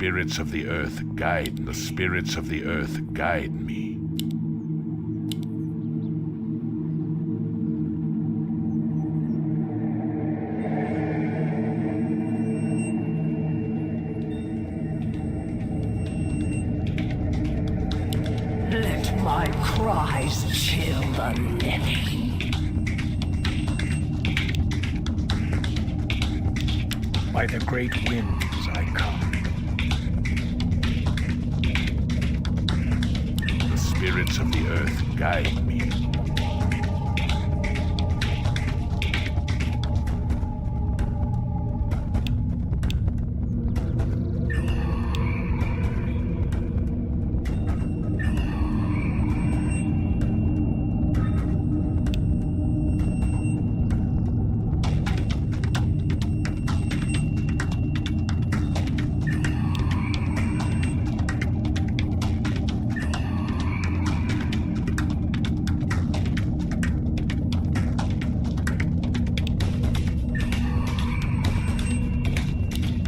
spirits of the earth guide. The spirits of the earth guide me. Let my cries chill the living. By the great winds I come. The spirits of the earth guide me.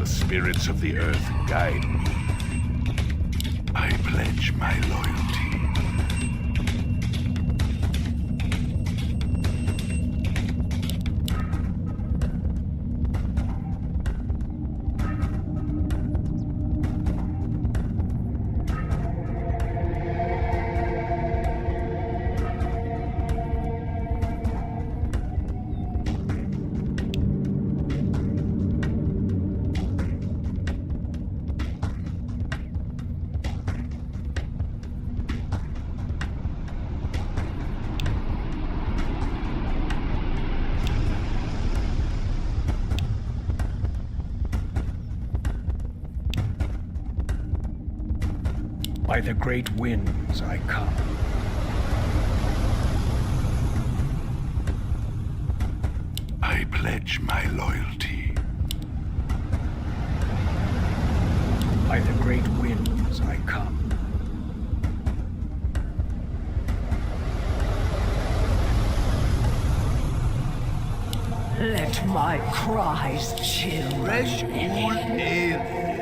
Spirits of the earth guide me. I pledge my loyalty. By the great winds I come. I pledge my loyalty. By the great winds I come. Let my cries chill the Fresh living. cool air here.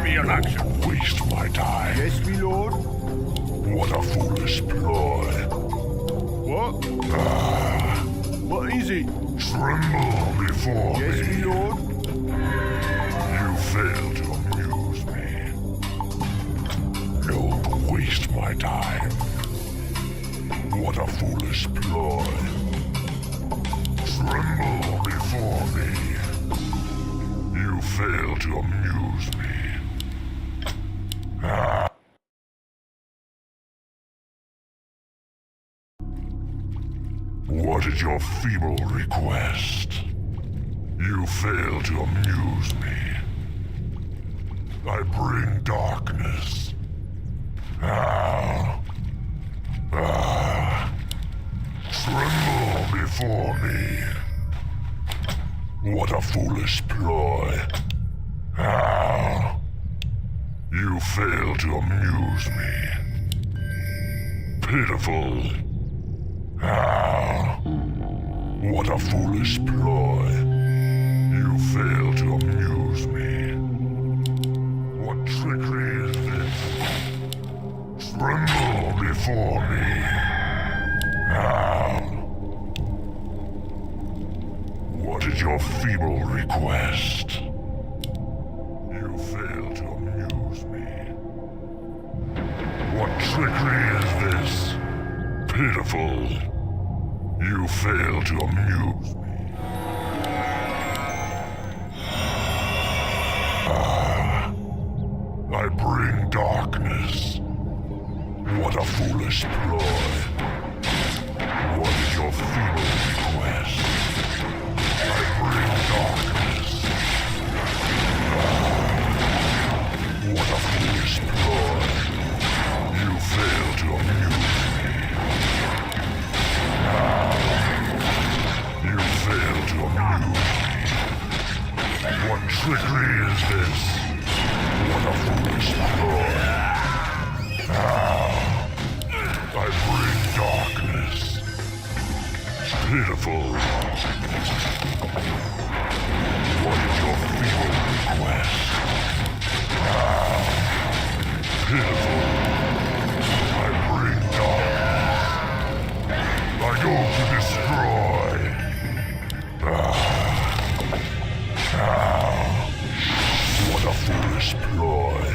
In action. Waste my time. Yes, my lord. What a foolish ploy. What? What is it? Tremble before Yes, me. my lord. You fail to amuse me. Don't waste my time. What a foolish ploy. Tremble before me. You fail to amuse me. What is your feeble request? You fail to amuse me. I bring darkness. Tremble before me. What a foolish ploy. You fail to amuse me. Pitiful. What a foolish ploy. You fail to amuse me. What trickery is this? Tremble before me. What is your feeble request? You fail to amuse me. What trickery is this? Pitiful. You fail to amuse me. I bring darkness. What a foolish ploy. What is your feeble request? I bring darkness. What a foolish ploy. You fail to amuse me. You fail to amuse me. What trickery is this? What a foolish ploy. I bring darkness. Pitiful. What is your feeble request? Pitiful. I bring darkness. I go to destroy. What a foolish ploy.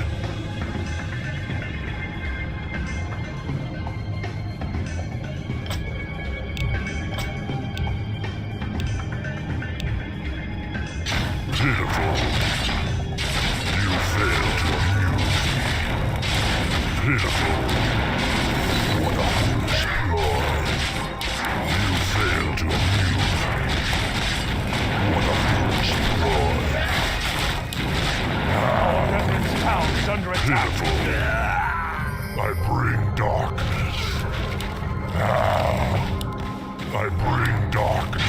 Pitiful. You fail to amuse me. Pitiful. What a foolish ploy. You fail to amuse me. What a foolish ploy. Redmond's town is under attack. Pitiful. I bring darkness. I bring darkness.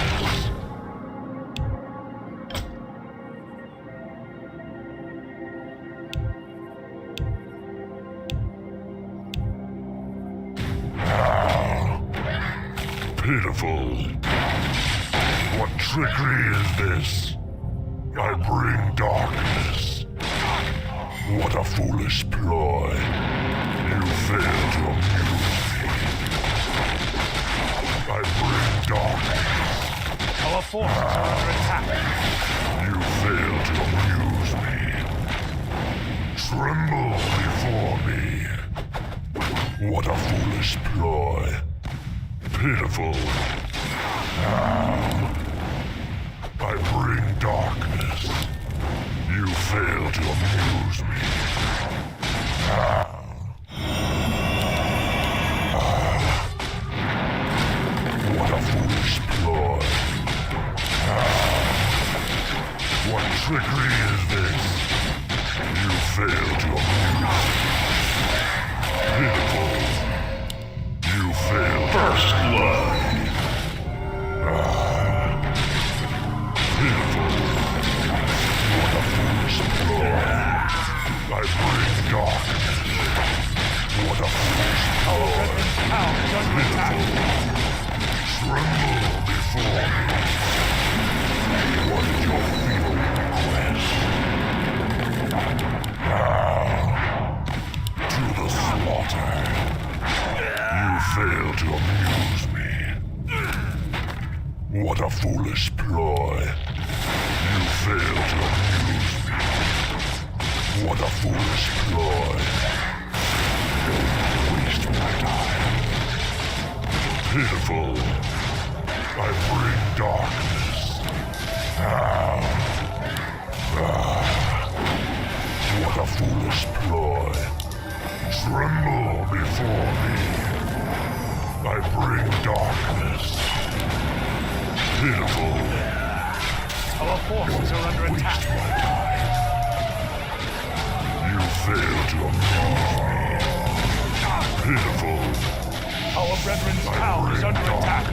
Pitiful. What trickery is this? I bring darkness. What a foolish ploy. You fail to amuse me. I bring darkness. Our forces are under attack. You fail to amuse me. Tremble before me. What a foolish ploy. Pitiful. I bring darkness. You fail to amuse me. What a foolish ploy. What trickery is this? You fail to amuse me. Pitiful. You fail. First blood. Pitiful. What a foolish ploy. I bring darkness. What a foolish ploy. Redmond's town is under attack. Tremble before me. What is your feeble request? To the slaughter. You fail to amuse me. What a foolish ploy. You fail to amuse me. What a foolish ploy. Don't waste my time. Pitiful. I bring darkness. What a foolish ploy. Tremble before me. I bring darkness. Pitiful. Our forces are under Waste attack. my time. fail to amuse me. Pitiful. Our brethren's town is under attack.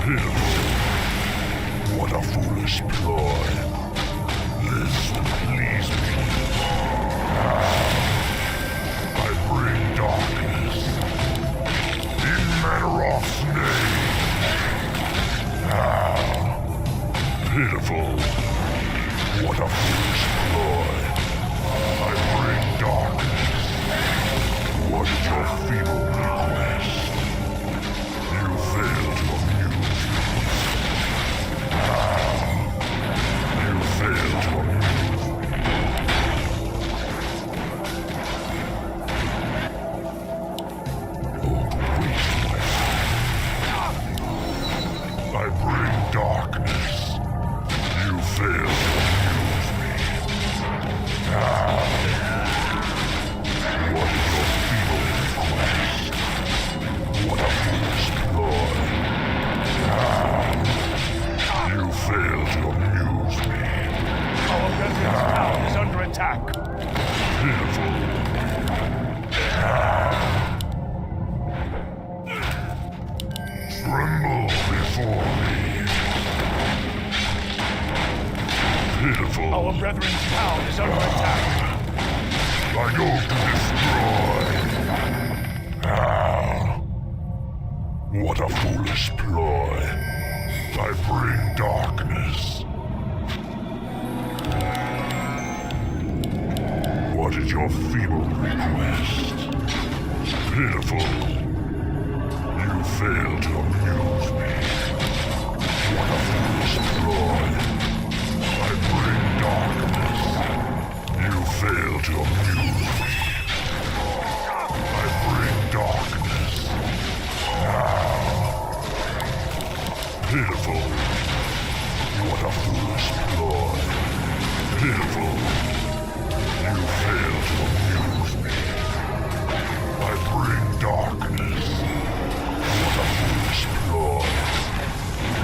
Pitiful. What a foolish ploy. This will please me. I bring darkness. In Manaroth's name. Pitiful. What a foolish ploy. I bring darkness. What is your feeble request? You fail to amuse me. You fail to amuse me. Don't waste my time. I bring darkness. You fail to amuse me. What is your feeble request? What a foolish ploy. You fail to amuse me. Our brethren's town is under attack. Pitiful. Tremble before me. Pitiful. Our brethren's town is under attack. I go to destroy. What a foolish ploy. I bring darkness. What is your feeble request? Pitiful. You fail to amuse me. What a foolish ploy. I bring darkness. You fail to amuse me. I bring darkness. Pitiful. What a foolish ploy. Pitiful. You fail to amuse me. I bring darkness. What a foolish ploy.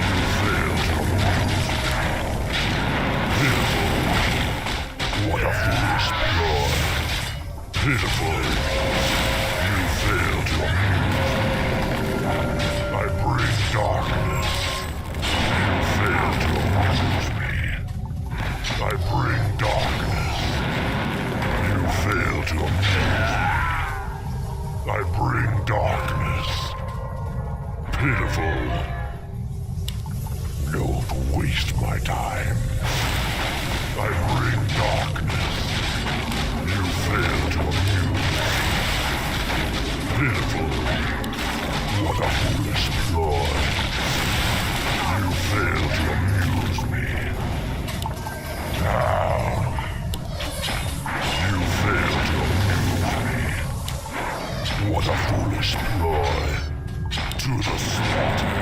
You fail to amuse me. Pitiful. What a foolish ploy. Pitiful. You fail to amuse me. I bring darkness. You fail to amuse me. I bring darkness. You fail to amuse me. I bring darkness. Pitiful. Don't waste my time. I bring darkness. You fail to amuse me. Pitiful. What a foolish ploy. You fail to amuse me. You fail to amuse me. What a foolish ploy. To the slaughter.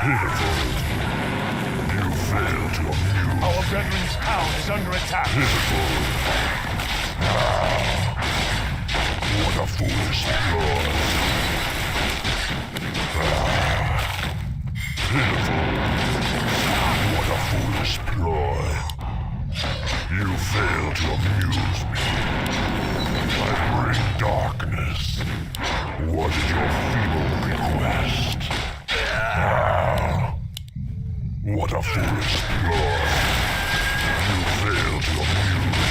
Pitiful. You fail to amuse. Our brethren's town is under attack. Pitiful. What a foolish ploy. Pitiful. What a foolish ploy. You fail to amuse me. I bring darkness. What is your feeble request? What a foolish ploy. You fail to amuse me.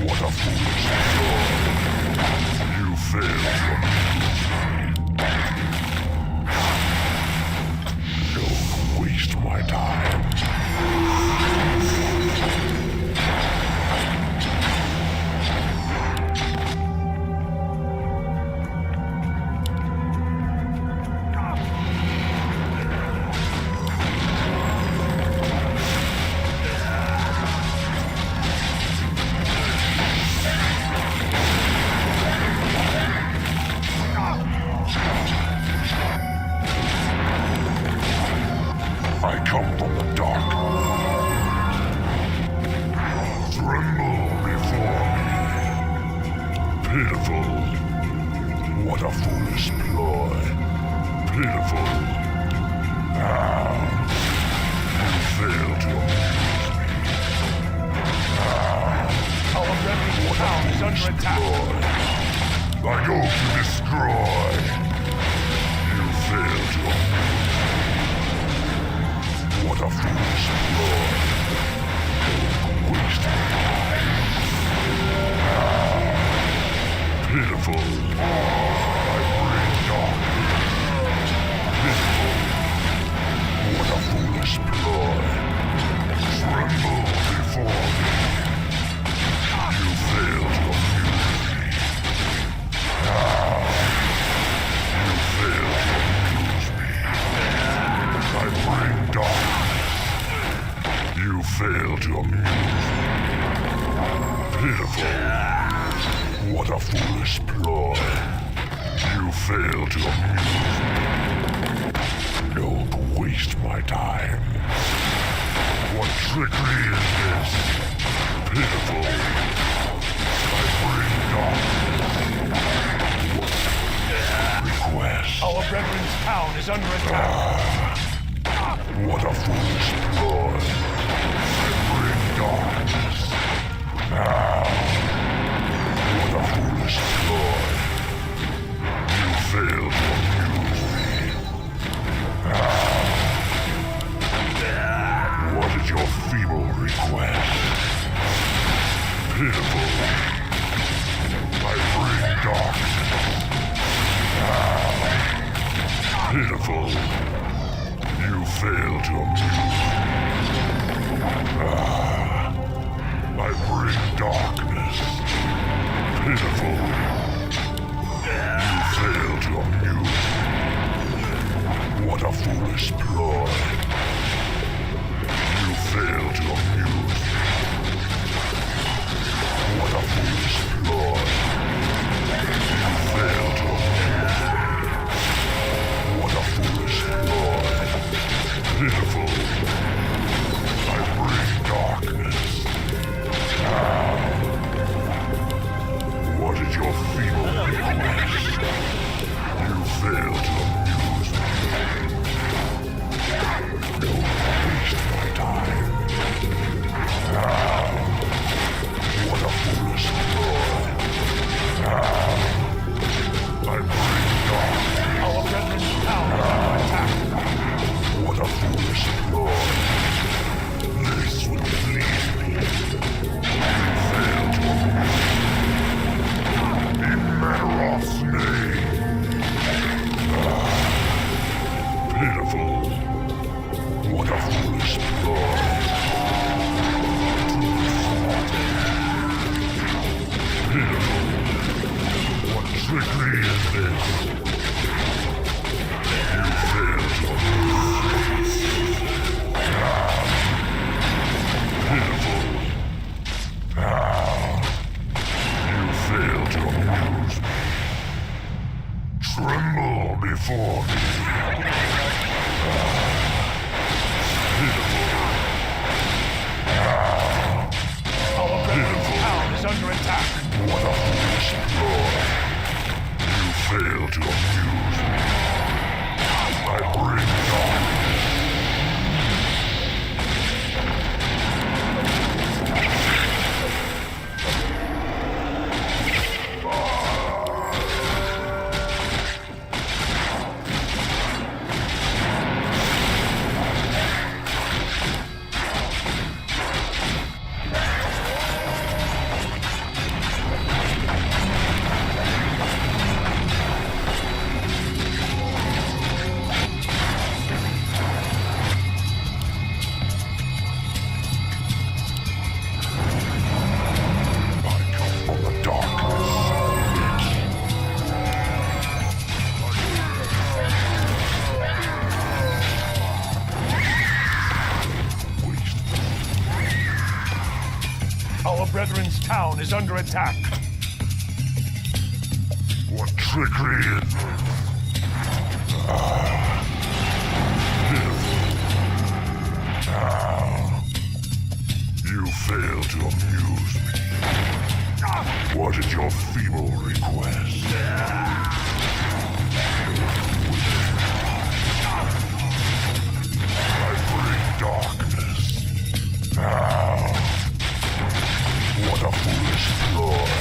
What a foolish ploy. You fail to amuse me. Don't waste my time. I come from the dark. Tremble before me. Pitiful. What a foolish ploy. Pitiful. You fail to amuse me. town is under attack. I go to destroy. You failed your What a foolish ploy. Don't waste my time. Pitiful. I bring darkness. Pitiful. What a foolish ploy. Tremble before me. You failed to amuse me. You failed to amuse me. I bring darkness. You failed to amuse me. Pitiful. What a foolish ploy. You failed to amuse me. Don't waste my time. What trickery is this? Pitiful. I bring darkness. Request. Our brethren's town is under attack. What a foolish ploy. I bring darkness. What a foolish ploy. You failed to amuse me. What is your feeble request? Pitiful. I bring darkness. Pitiful. You fail to amuse me. I bring darkness. Pitiful. You fail to amuse me. What a foolish ploy. You fail to amuse me. What a foolish ploy. You fail to amuse me. What a foolish ploy. Pitiful. I bring darkness. What is your feeble request? You fail to amuse me. Don't waste my time. What a foolish ploy. I bring darkness. Our brethren's town is under attack. What a foolish ploy. This would please me. You fail to amuse me. In Madaroth's name. Pitiful. What a foolish ploy. Pitiful. What trickery is this? You fail to amuse me. Pitiful. You fail to amuse me. Tremble before me. Pitiful. Our brethren's town is under attack. What a foolish ploy. You fail to amuse me. I bring darkness. Our brethren's town is under attack. What trickery is this? You fail to amuse me. What is your feeble request? I bring darkness. What a foolish ploy.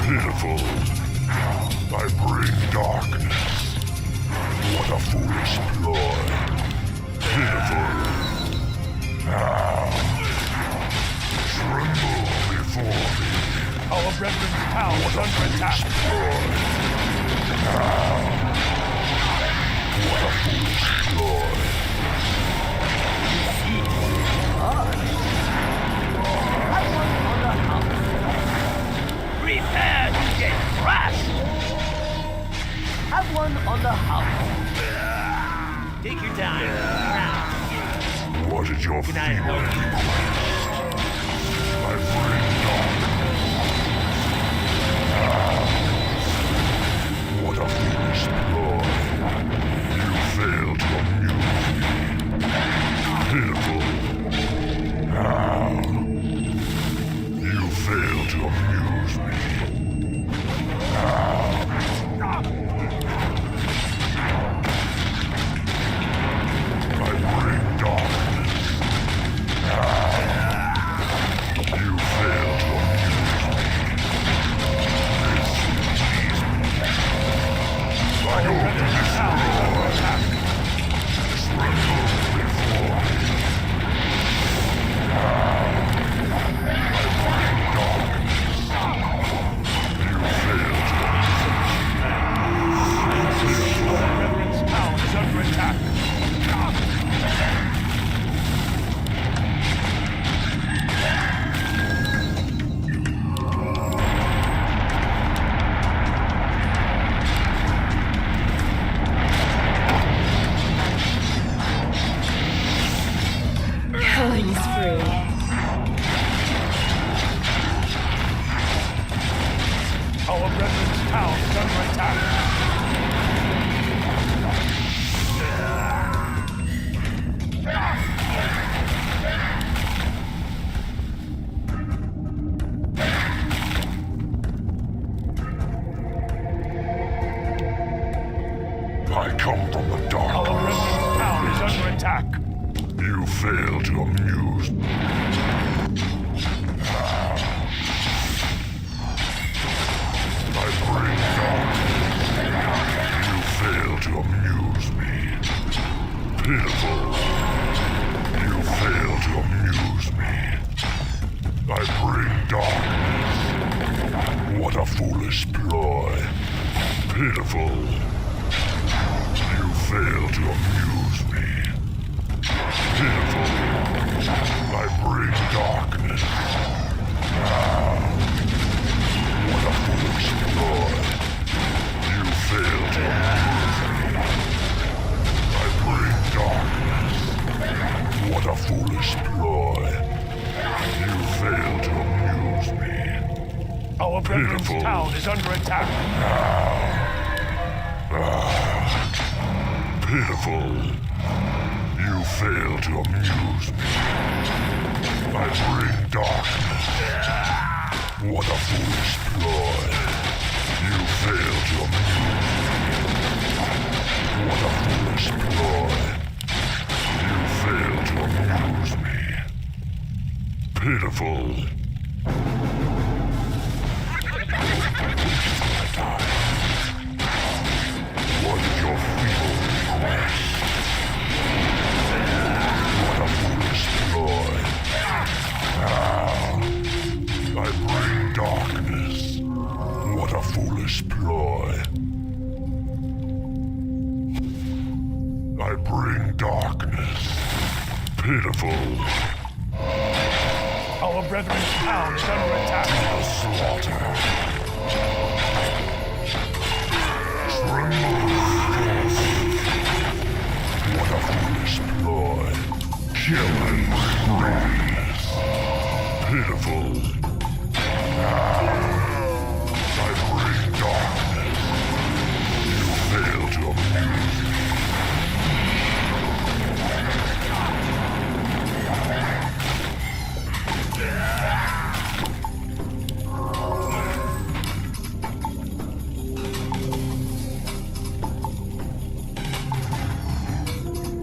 Pitiful. I bring darkness. What a foolish ploy. Pitiful. Now. Tremble before me. Our brethren's town is under attack. What a foolish ploy. Prepare to get crushed! Have one on the house. Take your time. What is your feeble request? I bring darkness. What a foolish ploy. You fail to amuse me. Pitiful. You fail to amuse me. I bring darkness. You fail to amuse me. This tease me. By your destroy. Tremble before me. I bring darkness. You fail to amuse me. Our brethren's town is under attack. Killing spree. Our brethren's town is under attack. I come from the Our dark. brethren's town is under attack. You fail to amuse me. I bring darkness. You fail to amuse me. Pitiful. You fail to amuse me. I bring darkness. What a foolish ploy. Pitiful. You fail to amuse me. Pitiful. I bring darkness. What a foolish ploy. You fail to amuse me. I bring darkness. What a foolish ploy. You fail to amuse me. Our brethren's Pitiful. town is under attack. Pitiful. You fail to amuse me. I bring darkness. What a foolish ploy. You fail to amuse me. What a foolish ploy. You fail to amuse me. Pitiful. What is your feeble request? What a foolish ploy. I bring darkness. What a foolish ploy. I bring darkness. Pitiful. Our brethren's town is under attack. The slaughter. Tremble. What a foolish ploy. Killing darkness. Pitiful. I bring darkness. You fail to amuse me.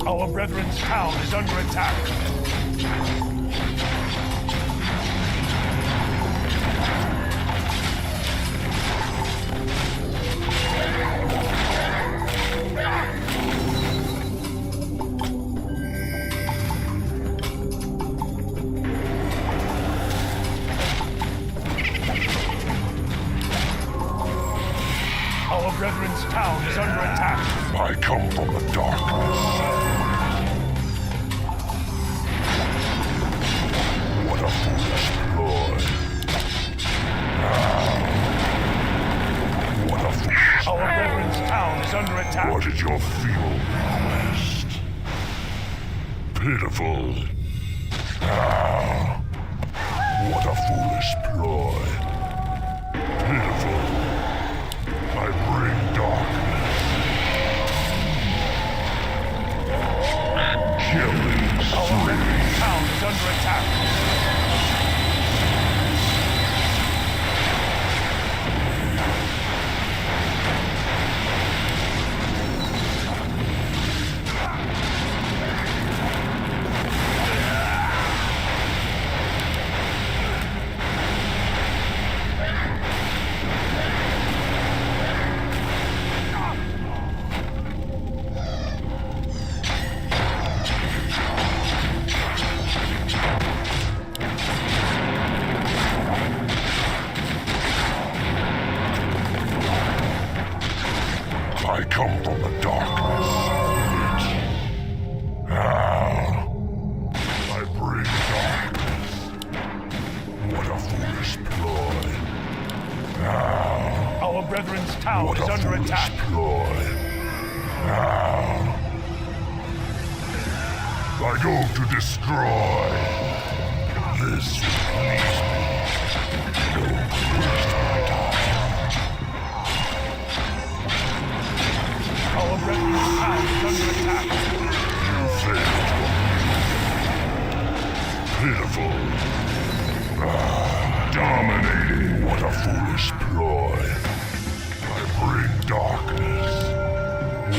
Our brethren's town is under attack. brethren's town is under attack. I come from the darkness. What a foolish ploy. What a foolish... Our brethren's town is under attack. What is your feeble request? Pitiful. What a foolish ploy. Pitiful. I bring darkness. Killing Our spree. brethren's town is under attack. I come from the darkness. I bring darkness. What a foolish ploy. Our brethren's town What is a under foolish attack. ploy. I go to destroy. This will please me. Don't waste my time. Our brethren's town is under attack. You failed. Pitiful. Dominating. What a foolish ploy. I bring darkness.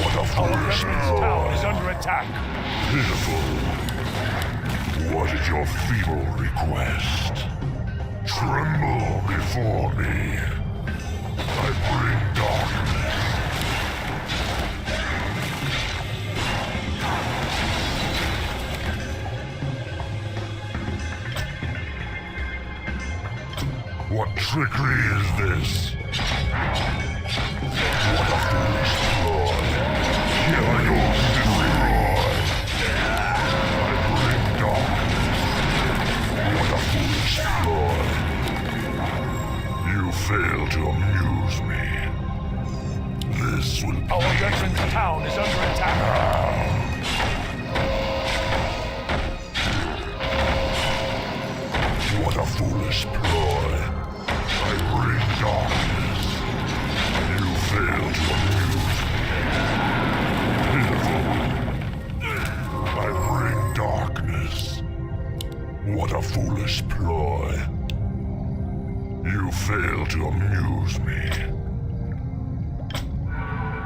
What a Our foolish brethren's town ploy. is under attack. Pitiful. What is your feeble request? Tremble before me. I bring darkness. What trickery is this? What a foolish ploy. Here I go to destroy. I bring darkness. What a foolish ploy. You fail to amuse me. This will Our brethren's town is under attack. What a foolish ploy. I bring darkness. You fail to amuse me. Pitiful. I bring darkness. What a foolish ploy. You fail to amuse me.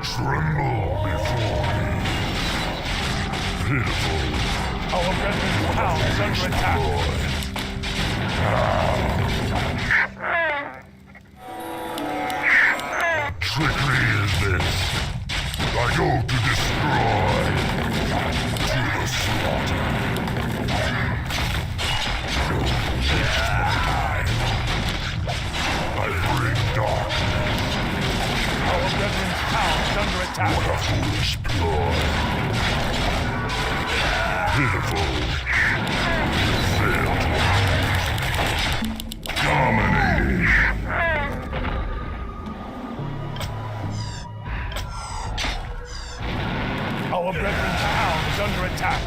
Tremble before me. Pitiful. Our brethren's town is under attack. Ploy. Trickery is this. I go to destroy. To the slaughter. Don't waste my time. I bring darkness. Our brethren's town is under attack. What a foolish ploy. Pitiful. You failed. Dominating. Our brethren's town is under attack.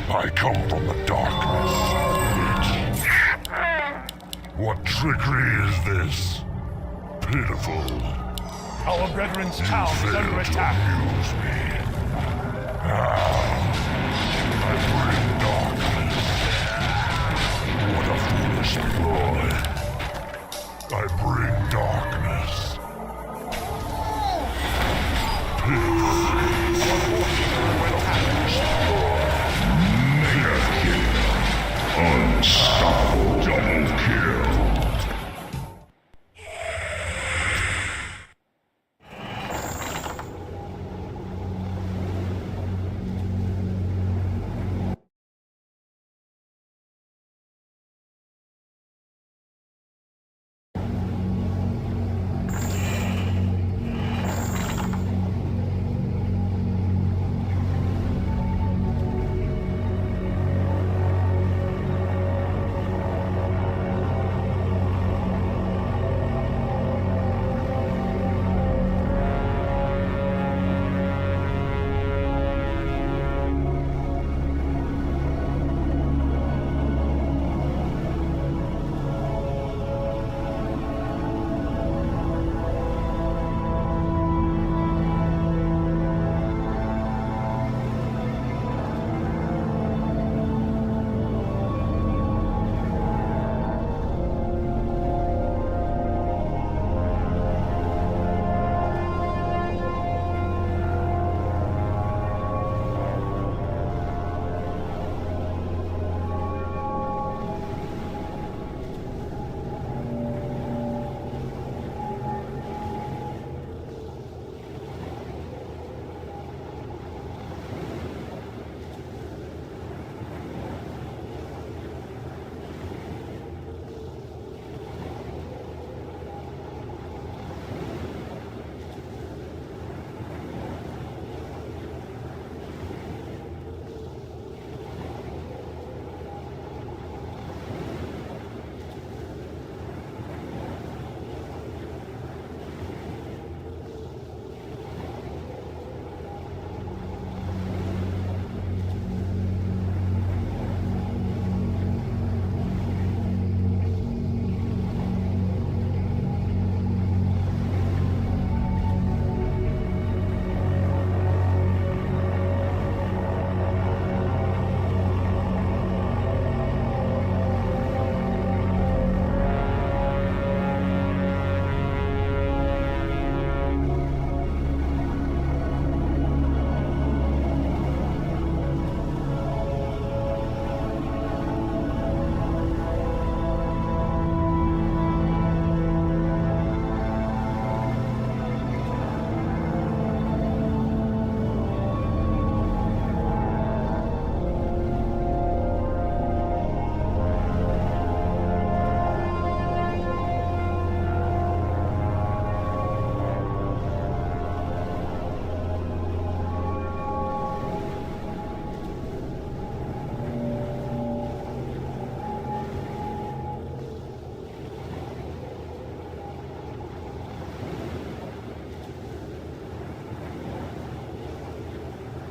I come from the darkness. What trickery is this? Pitiful. Our brethren's You town is fail under to attack. amuse me. I bring darkness. What a foolish ploy. I bring darkness. Unstoppable double kill.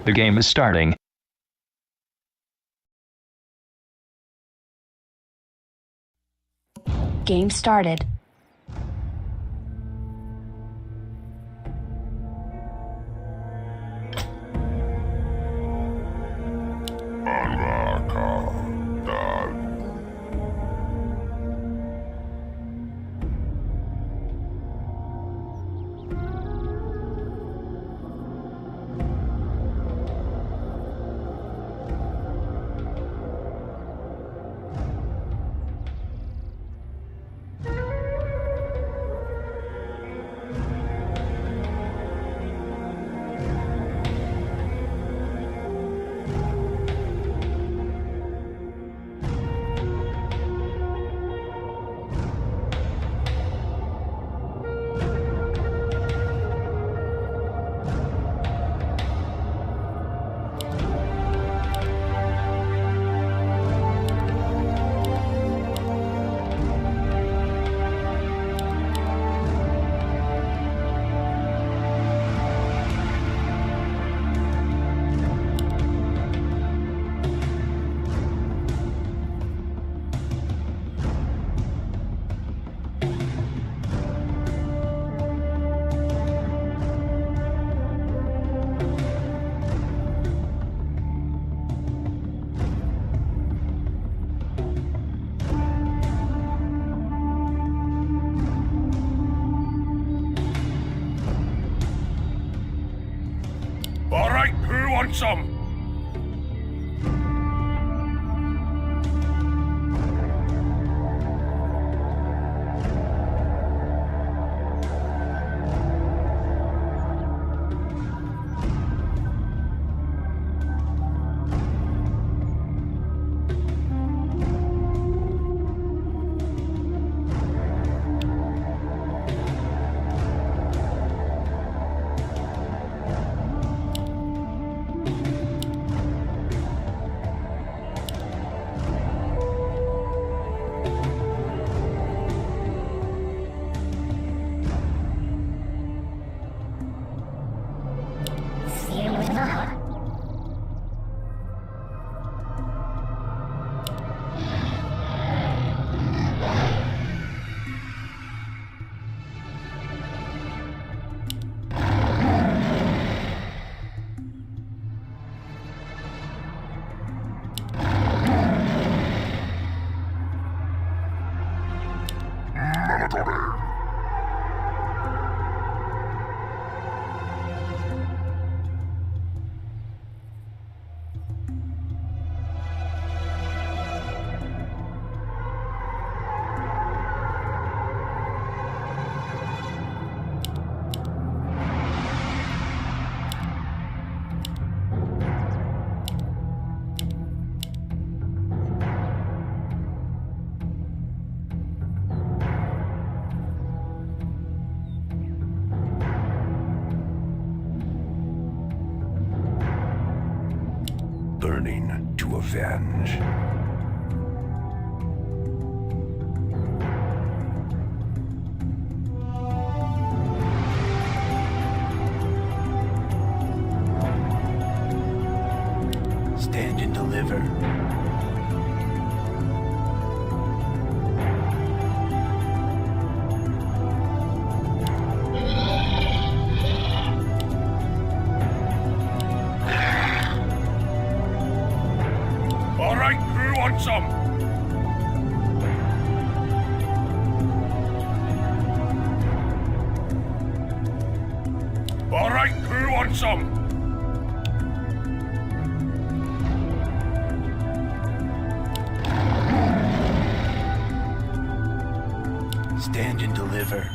The game is starting. Game started. All right, who wants some? Burning to avenge. Stand and deliver. All right, who wants some? All right, who wants some? Stand and deliver.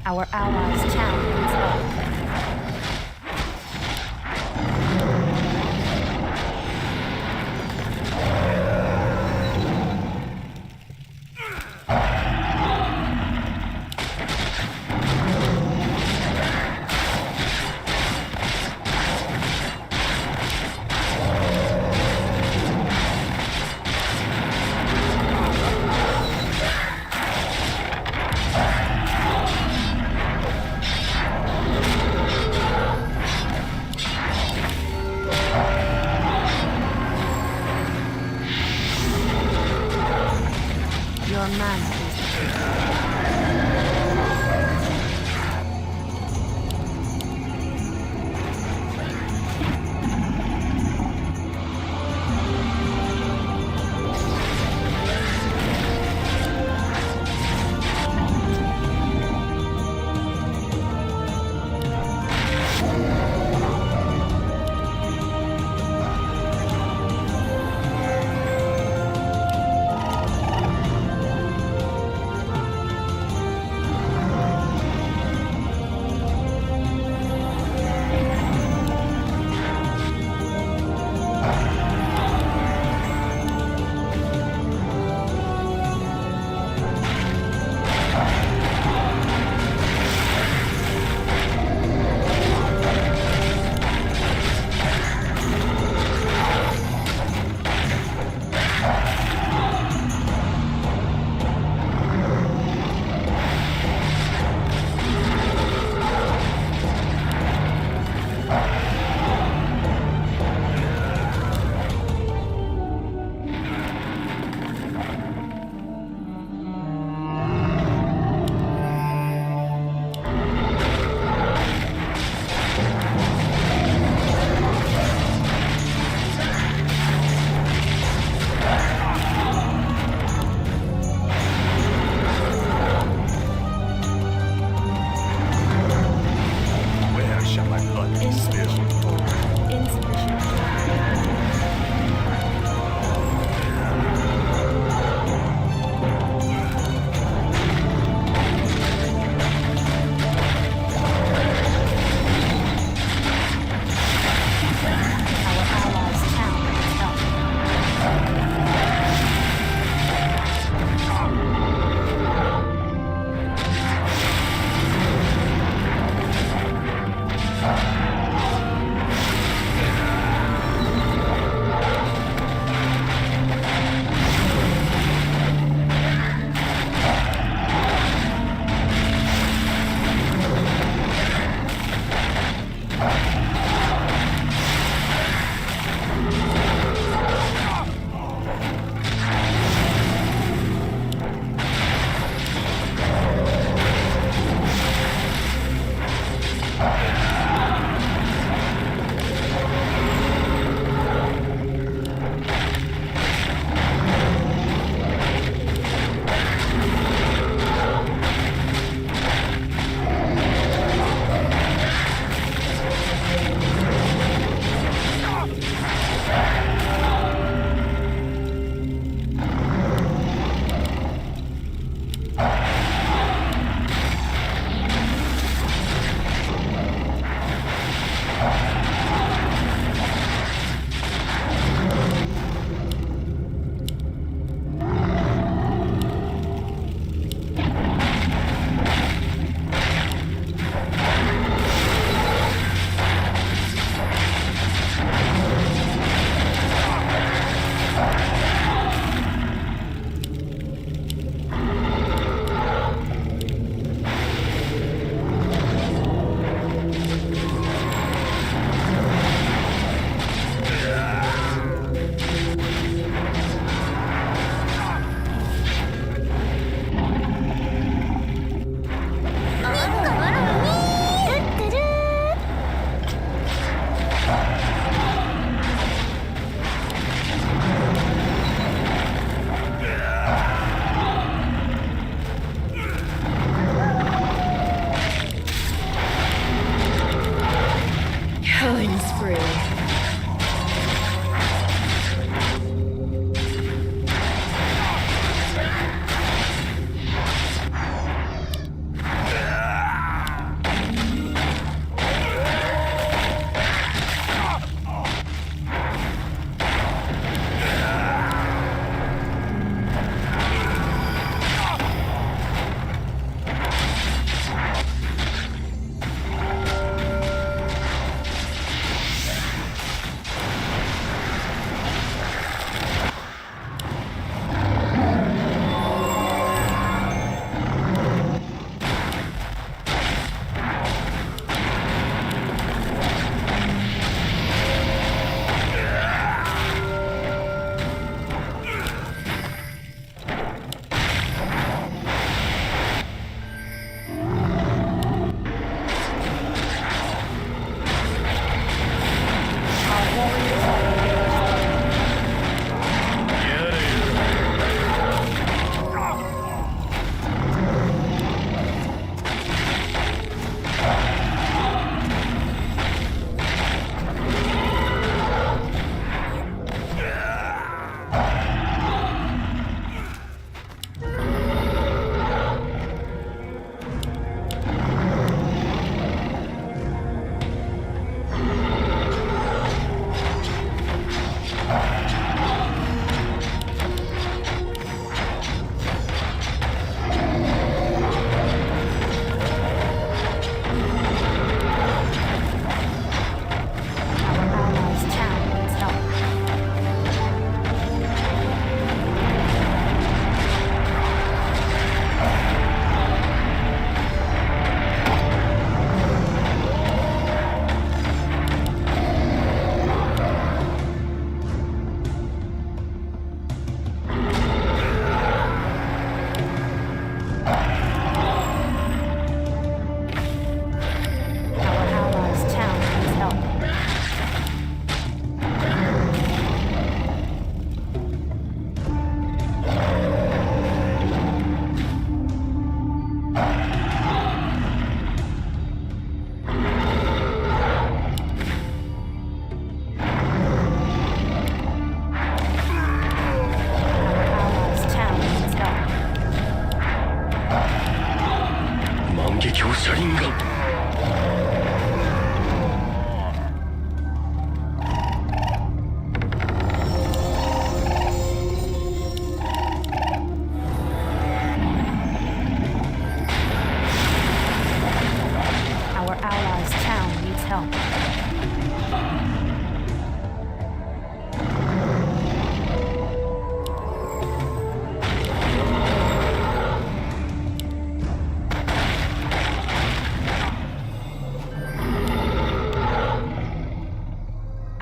Our allies' town is up. Your man is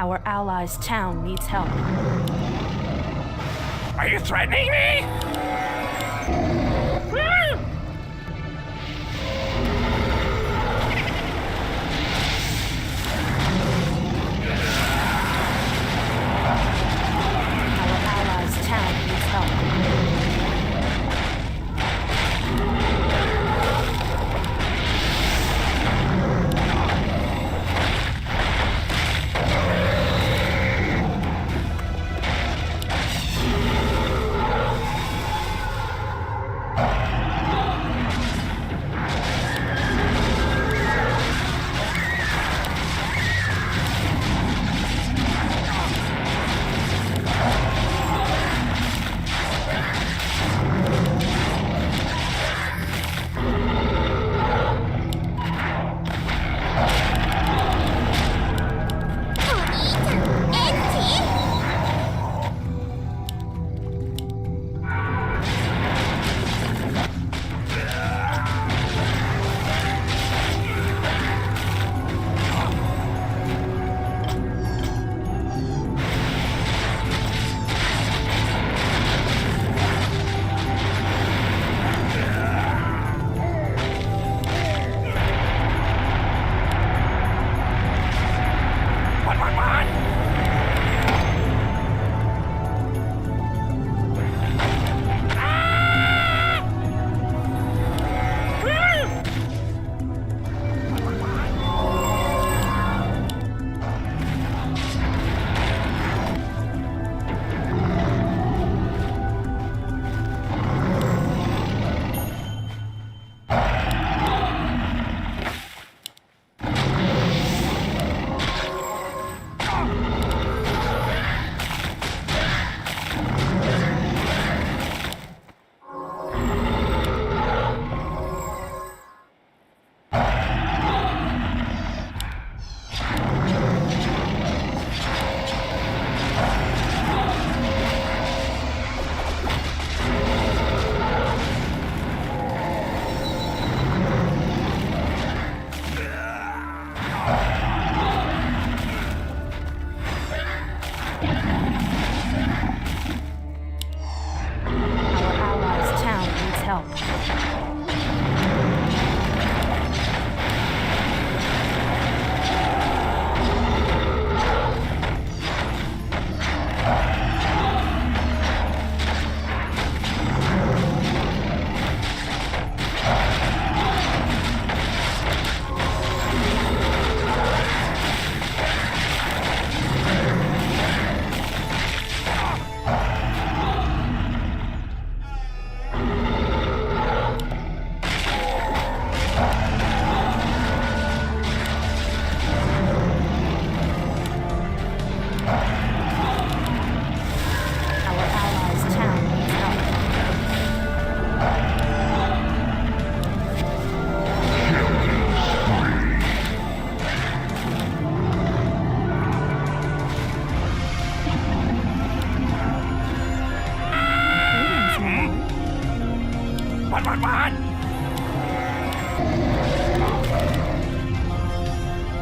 Our allies' town needs help. Are you threatening me? Our allies' town needs help.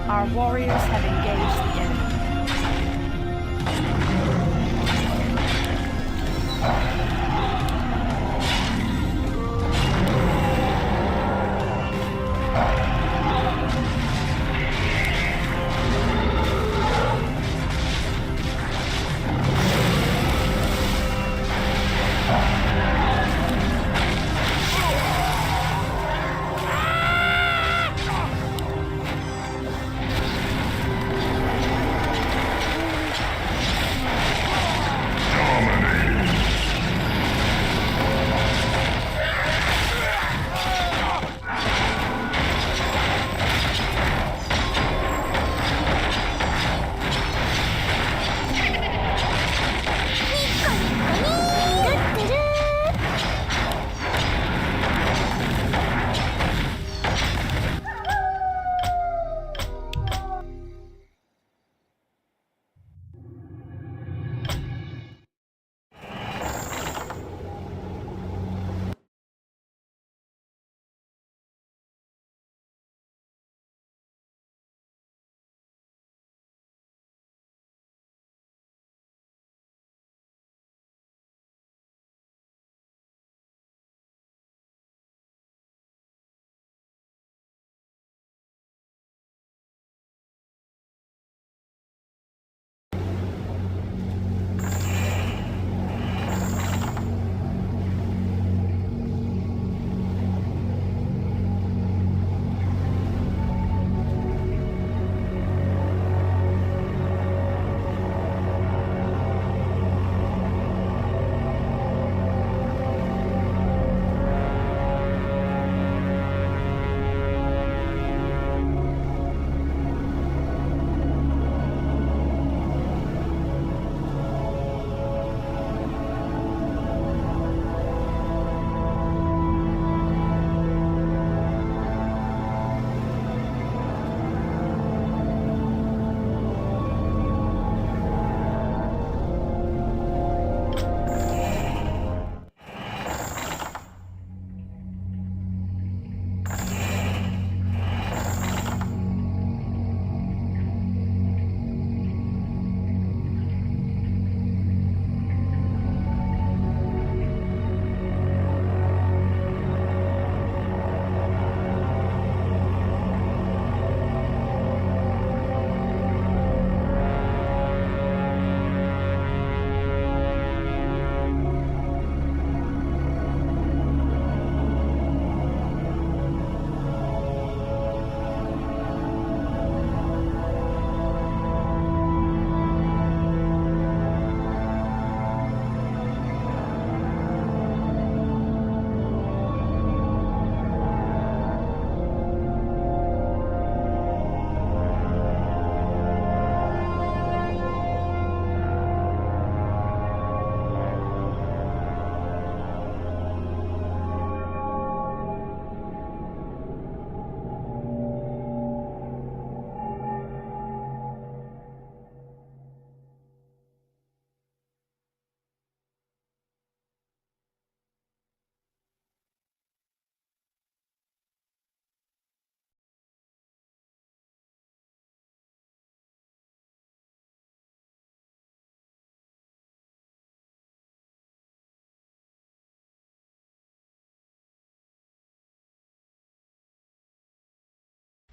Our warriors have engaged the enemy.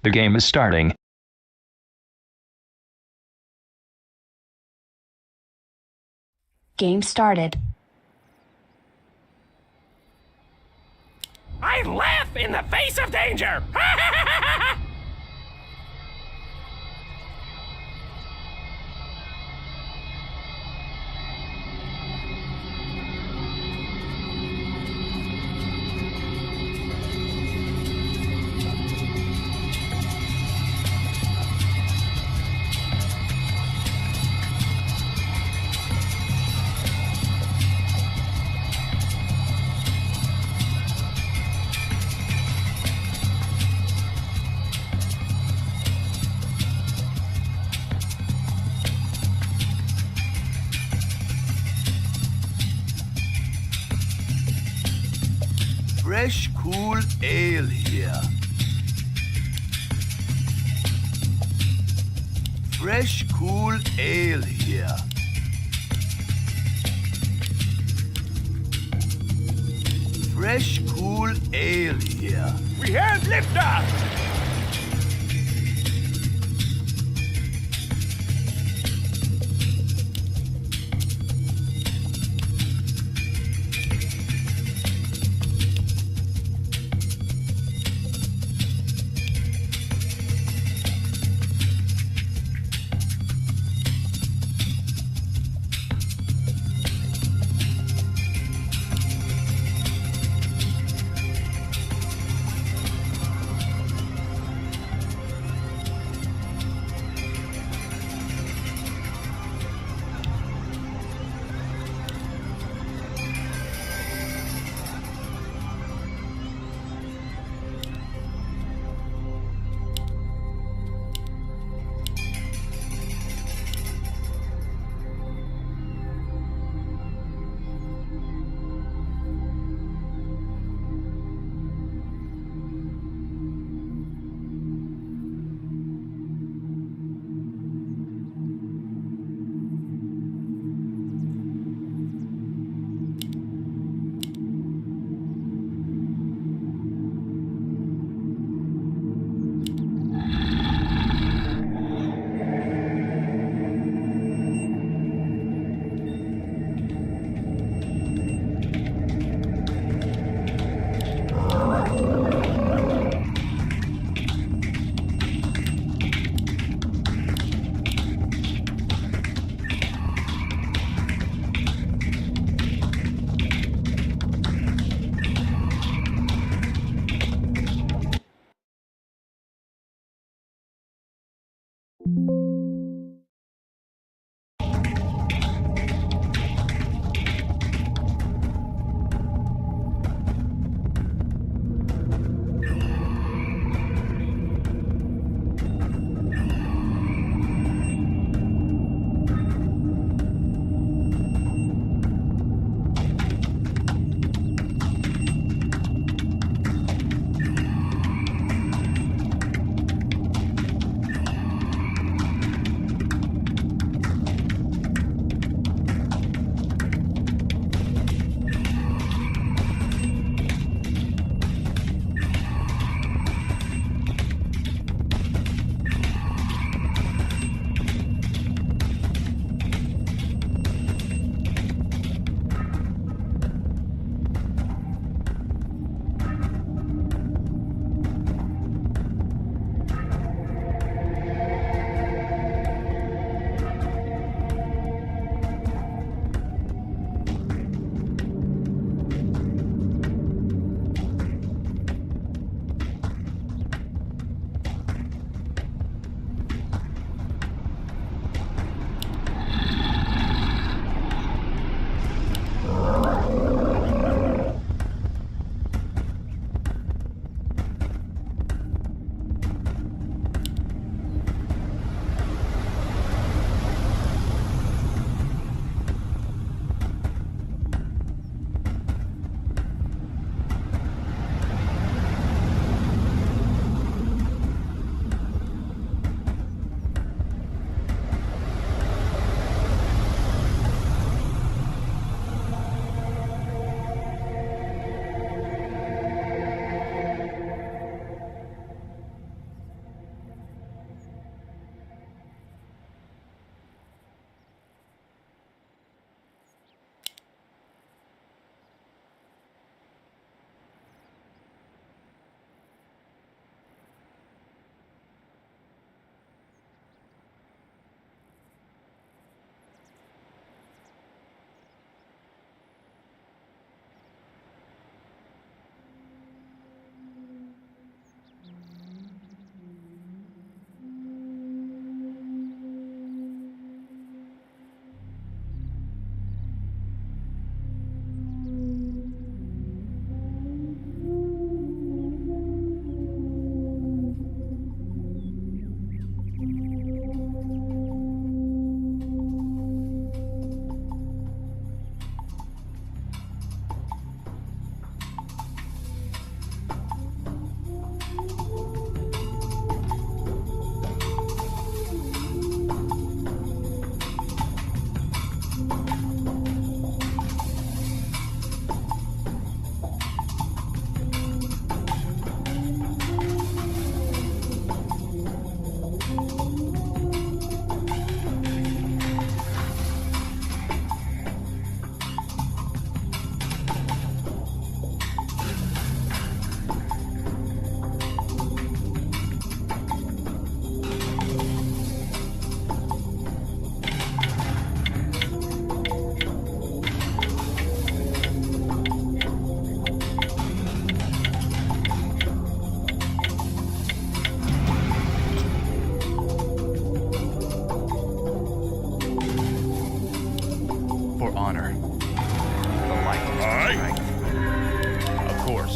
The game is starting. Game started. I laugh in the face of danger! Fresh, cool ale here. Fresh, cool ale here. Fresh, cool ale here. We have liftoff!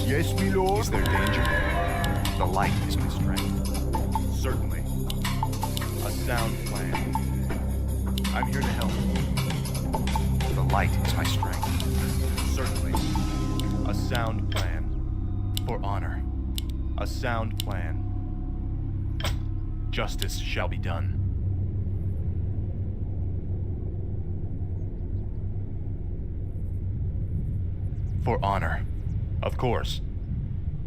Yes, my lord. Is there danger? The light is my strength. Certainly. A sound plan. I'm here to help. The light is my strength. Certainly. A sound plan. For honor. A sound plan. Justice shall be done. For honor. Of course.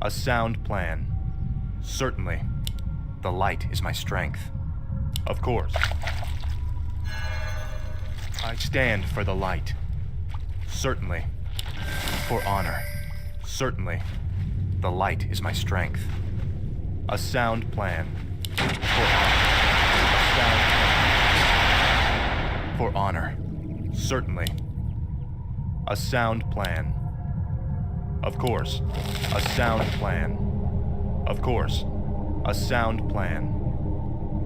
A sound plan. Certainly. The light is my strength. Of course. I stand for the light. Certainly. For honor. Certainly. The light is my strength. A sound plan. For honor. Certainly. A sound plan. Of course. A sound plan. Of course. A sound plan.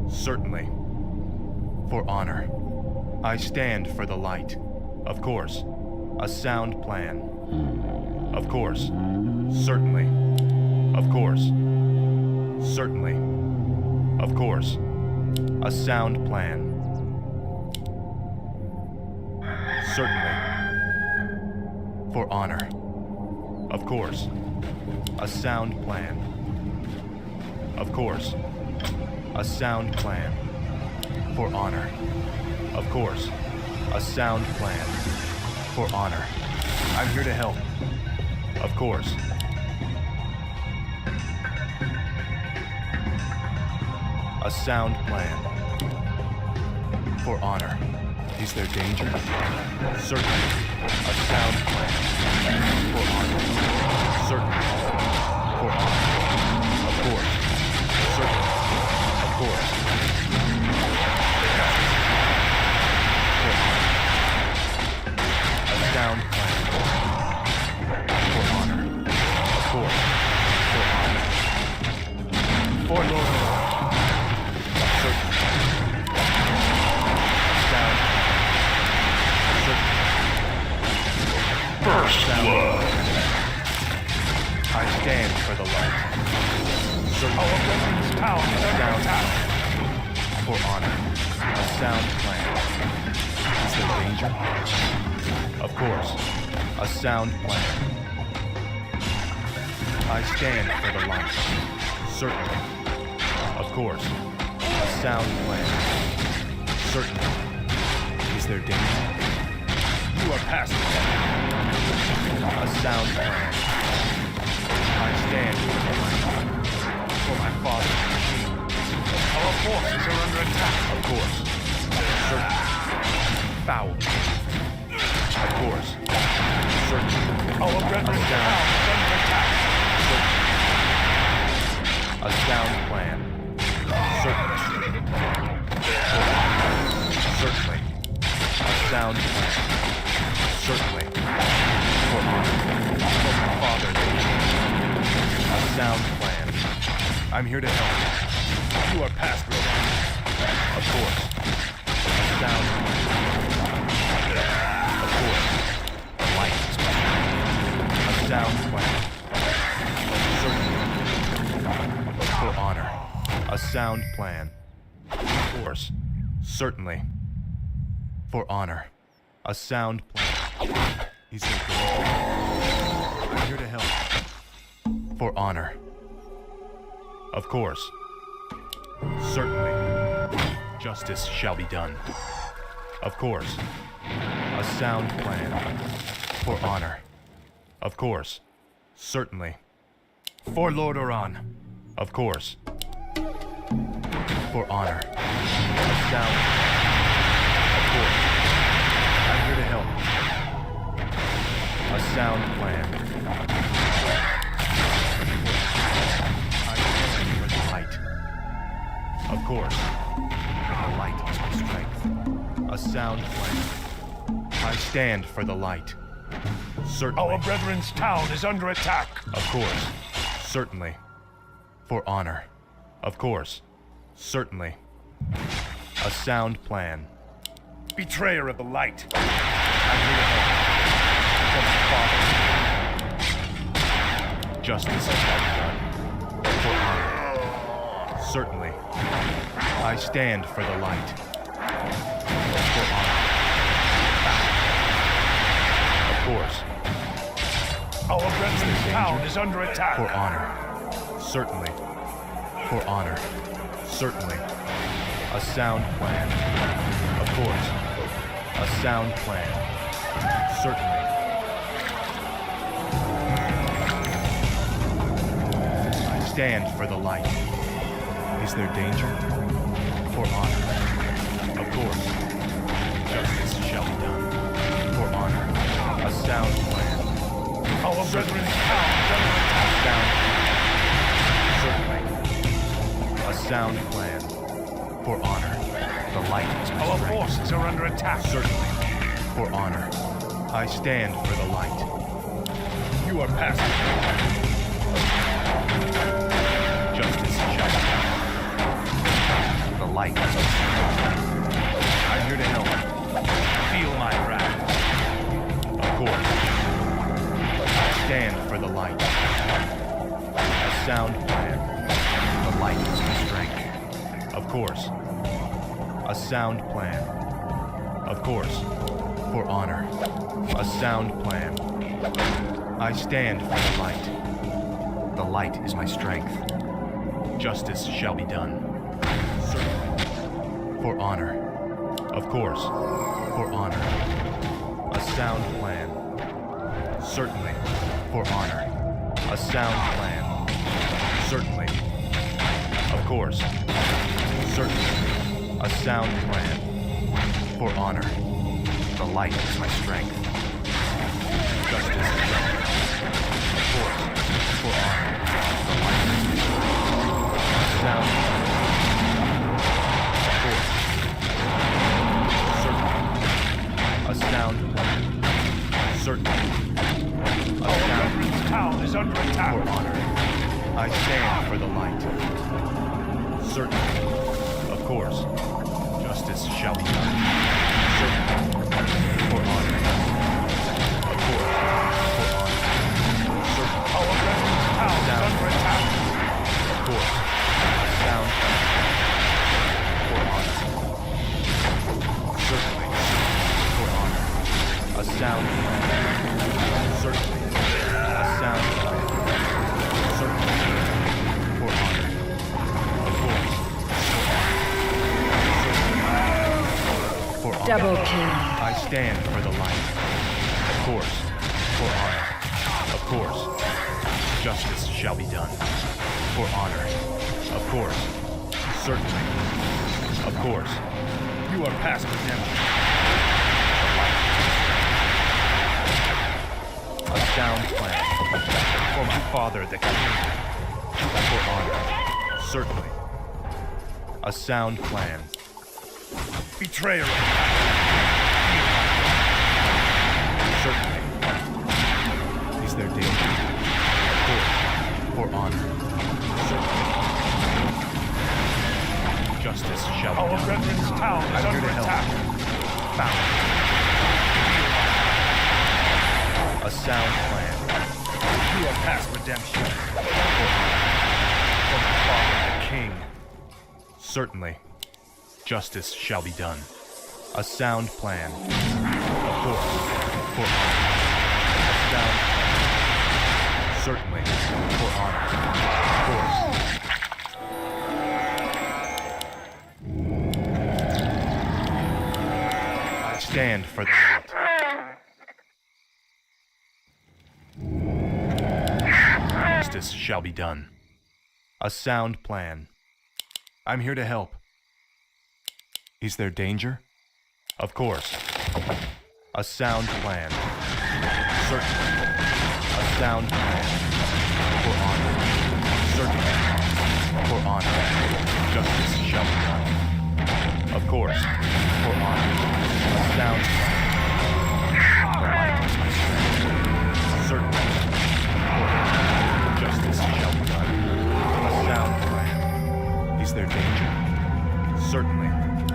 Certainly. For honor. I stand for the light. Of course. A sound plan. Of course. Certainly. Of course. Certainly. Of course. A sound plan. Certainly. For honor. Of course. A sound plan. Of course. A sound plan. For honor. Of course. A sound plan. For honor. I'm here to help. Of course. A sound plan. For honor. Is there danger? Certainly. A sound plan. For honor. Certainly. For honor. Of course. Certainly. Of course. For honor. A sound plan. For honor. Of course. For honor. For Lord. Certainly. Sound. Certainly. First blood. I stand for the light. Our brethren's town is under attack. For honor. A sound plan. Is there danger? Of course. A sound plan. I stand for the light. Certainly. Of course. A sound plan. Certainly. Is there danger? You are past the death. A sound plan. I stand for the light. For my father's machine. Our forces are under attack. Of course. Certainly. Foul. Of course. Certainly. Our brethren's sound. town is under attack. A sound plan. Certainly. Certainly. A sound plan. Certainly. For honor. For my father's nation. A sound plan. I'm here to help. You are past the Of course. A sound plan. Of course. The light is my strength. A sound plan. Certainly. For honor. A sound plan. Of course. Certainly. For honor. A sound plan. Is there danger? I'm here to help. For honor. Of course. Certainly. Justice shall be done. Of course. A sound plan. For honor. Of course. Certainly. For Lord Oran. Of course. For honor. A sound. Of course. I'm here to help. A sound plan. I stand for the light. Of course. The light is my strength. A sound plan. I stand for the light. Certainly. Our brethren's town is under attack. Of course. Certainly. For honor. Of course. Certainly. A sound plan. Betrayer of the light. I'm here to help. For my father. Justice shall be done. For honor. Certainly. I stand for the light. For honor. Of course. Our brethren's town is under attack. For honor. Certainly. For honor. Certainly. A sound plan. Of course. A sound plan. Certainly. I stand for the light. Is there danger? For honor. Of course. Justice shall be done. For honor. A sound plan. Our brethren's town is under attack. Certainly. A sound plan. For honor. The light is my Our strength. forces are under attack. Certainly. For honor. I stand for the light. You are passing. Justice shall be done. The light is my strength. I'm here to help. Feel my wrath. Of course. I stand for the light. A sound plan. The light is my strength. Of course. A sound plan. Of course. For honor. A sound plan. I stand for the light. The light is my strength. Justice shall be done. Certainly. For honor. Of course. For honor. A sound plan. Certainly. For honor. A sound plan. Certainly. Of course. Certainly. A sound plan. For honor. The light is my strength. Justice is right. Of course. For honor. The light is my strength. A sound plan. Of course. Certainly. A sound plan. Certainly. A Our sound brethren's town is under attack. for honor. I stand for the light. Certainly. Of course. Justice shall be done. Certainly. For honor. Of course. For honor. Certainly. Our brethren's town is under attack. Of course. A sound for honor. Certainly. For honor. A sound certainly. A sound certainly. For honor. Of course. For honor. Double kill. I stand for the light. Of course. For honor. Of course. Justice shall be done. For honor. Of course. Certainly. Of course. You are past redemption. A sound plan. For my father, the king. For honor. Certainly. A sound plan. Betrayer. Certainly. Is there danger? Of course. For honor. Certainly. Justice shall be Our done. brethren's town is I'm here under to help. attack. Found. A sound plan. You are past redemption. For my father, the king. Certainly. Justice shall be done. A sound plan. Of course. For honor. A sound plan. Certainly. For honor. Of course. I stand for the light. Justice shall be done. A sound plan. I'm here to help. Is there danger? Of course. A sound plan. Certainly. A sound plan. For honor. Certainly. For honor. Justice shall be done. Of course. For honor. A sound plan. The light is my strength. Certainly. For honor. Justice shall be done. A sound plan. Is there danger? Certainly.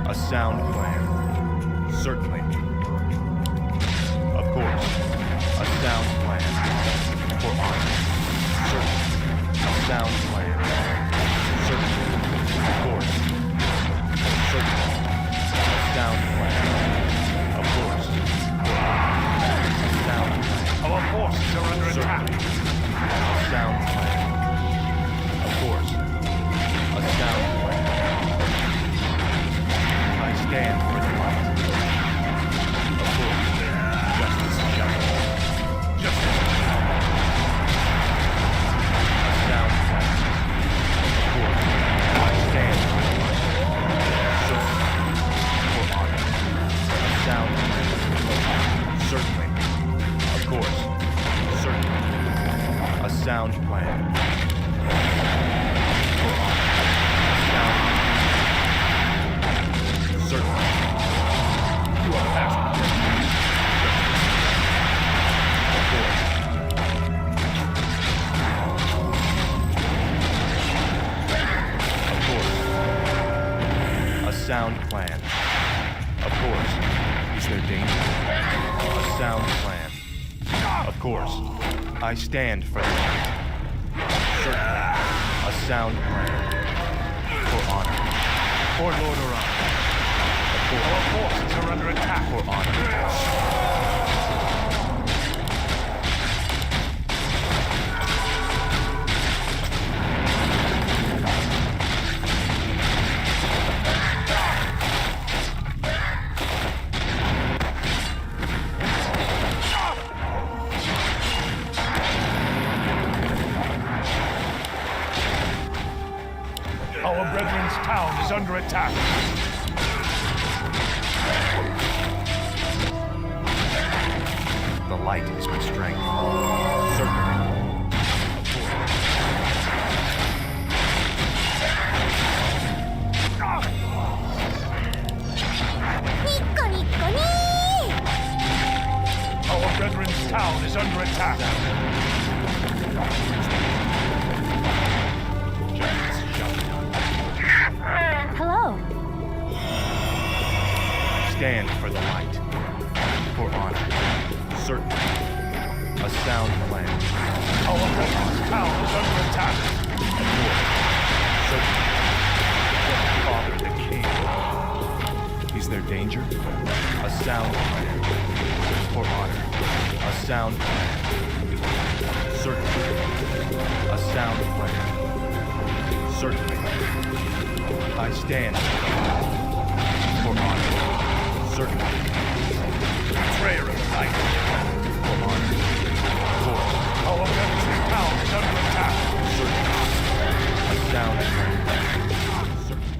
A sound plan. Certainly. Of course. A sound plan. For honor. Certainly. sound plan. For honor. A sound plan. Certainly. You are past Of course. Of course. A sound plan. Of course. Is there danger? A sound plan. Of course. I stand for the light. Certainly. A sound plan. For honor. For Lord Orion. Of course. Our forces are under attack. For honor. Our brethren's town is under attack. The light is my strength. Certainly. Of course. Our brethren's town is under attack. Hello. Stand for the light. For honor. Certainly. A sound plan. Our brethren's town is under attack. Of course. Certainly. For my father, the king. Is there danger? A sound plan. For honor. A sound plan. Certainly. A sound plan. Certainly. I stand for honor. Certainly. Betrayer of night. For honor. Of course. Our brethren's town is under attack. Certainly. A sound plan. Certainly.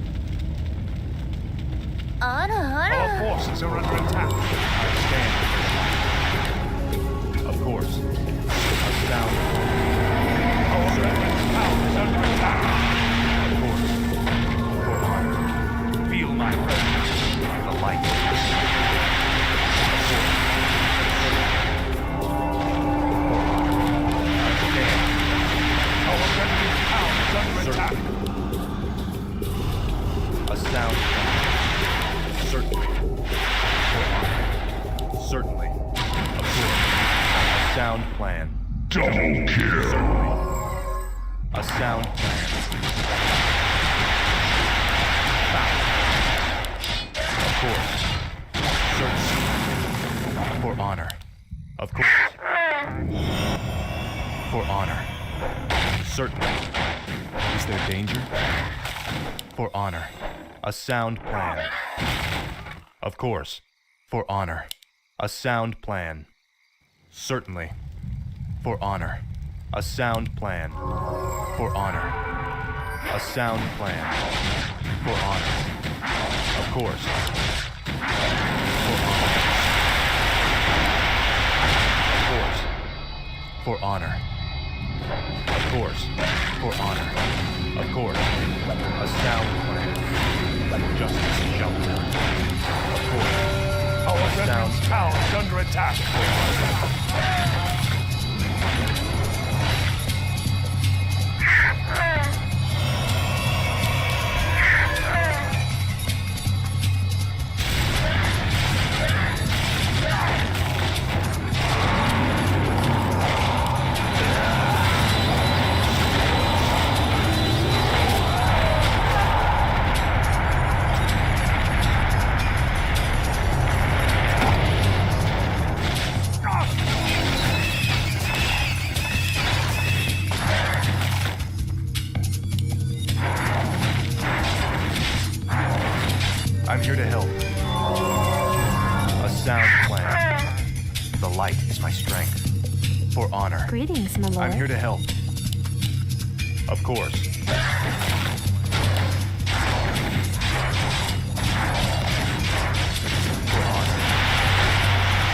Our forces are under attack. I stand. Of course. A sound plan. Our brethren's town is under attack. Of course. For honor. Feel my presence. The light. Our brethren's town is under attack. A sound plan. Certainly. For honor. Certainly. Of course. A sound plan. Double kill. Certainly. A sound plan. Of course. Certainly. For honor. Of course. For honor. Certainly. Is there danger? For honor. A sound plan. Of course. For honor. A sound plan. Certainly. For honor. A sound plan. For honor. A sound plan. For honor. Of course. For honor. Of course. For honor. Of course. For honor. Of course. A sound plan. Justice shall be done. Of course. Our A sound brethren's town is under attack. I'm here to help. A sound plan. The light is my strength. For honor. Greetings, my lord. I'm here to help. Of course. For honor.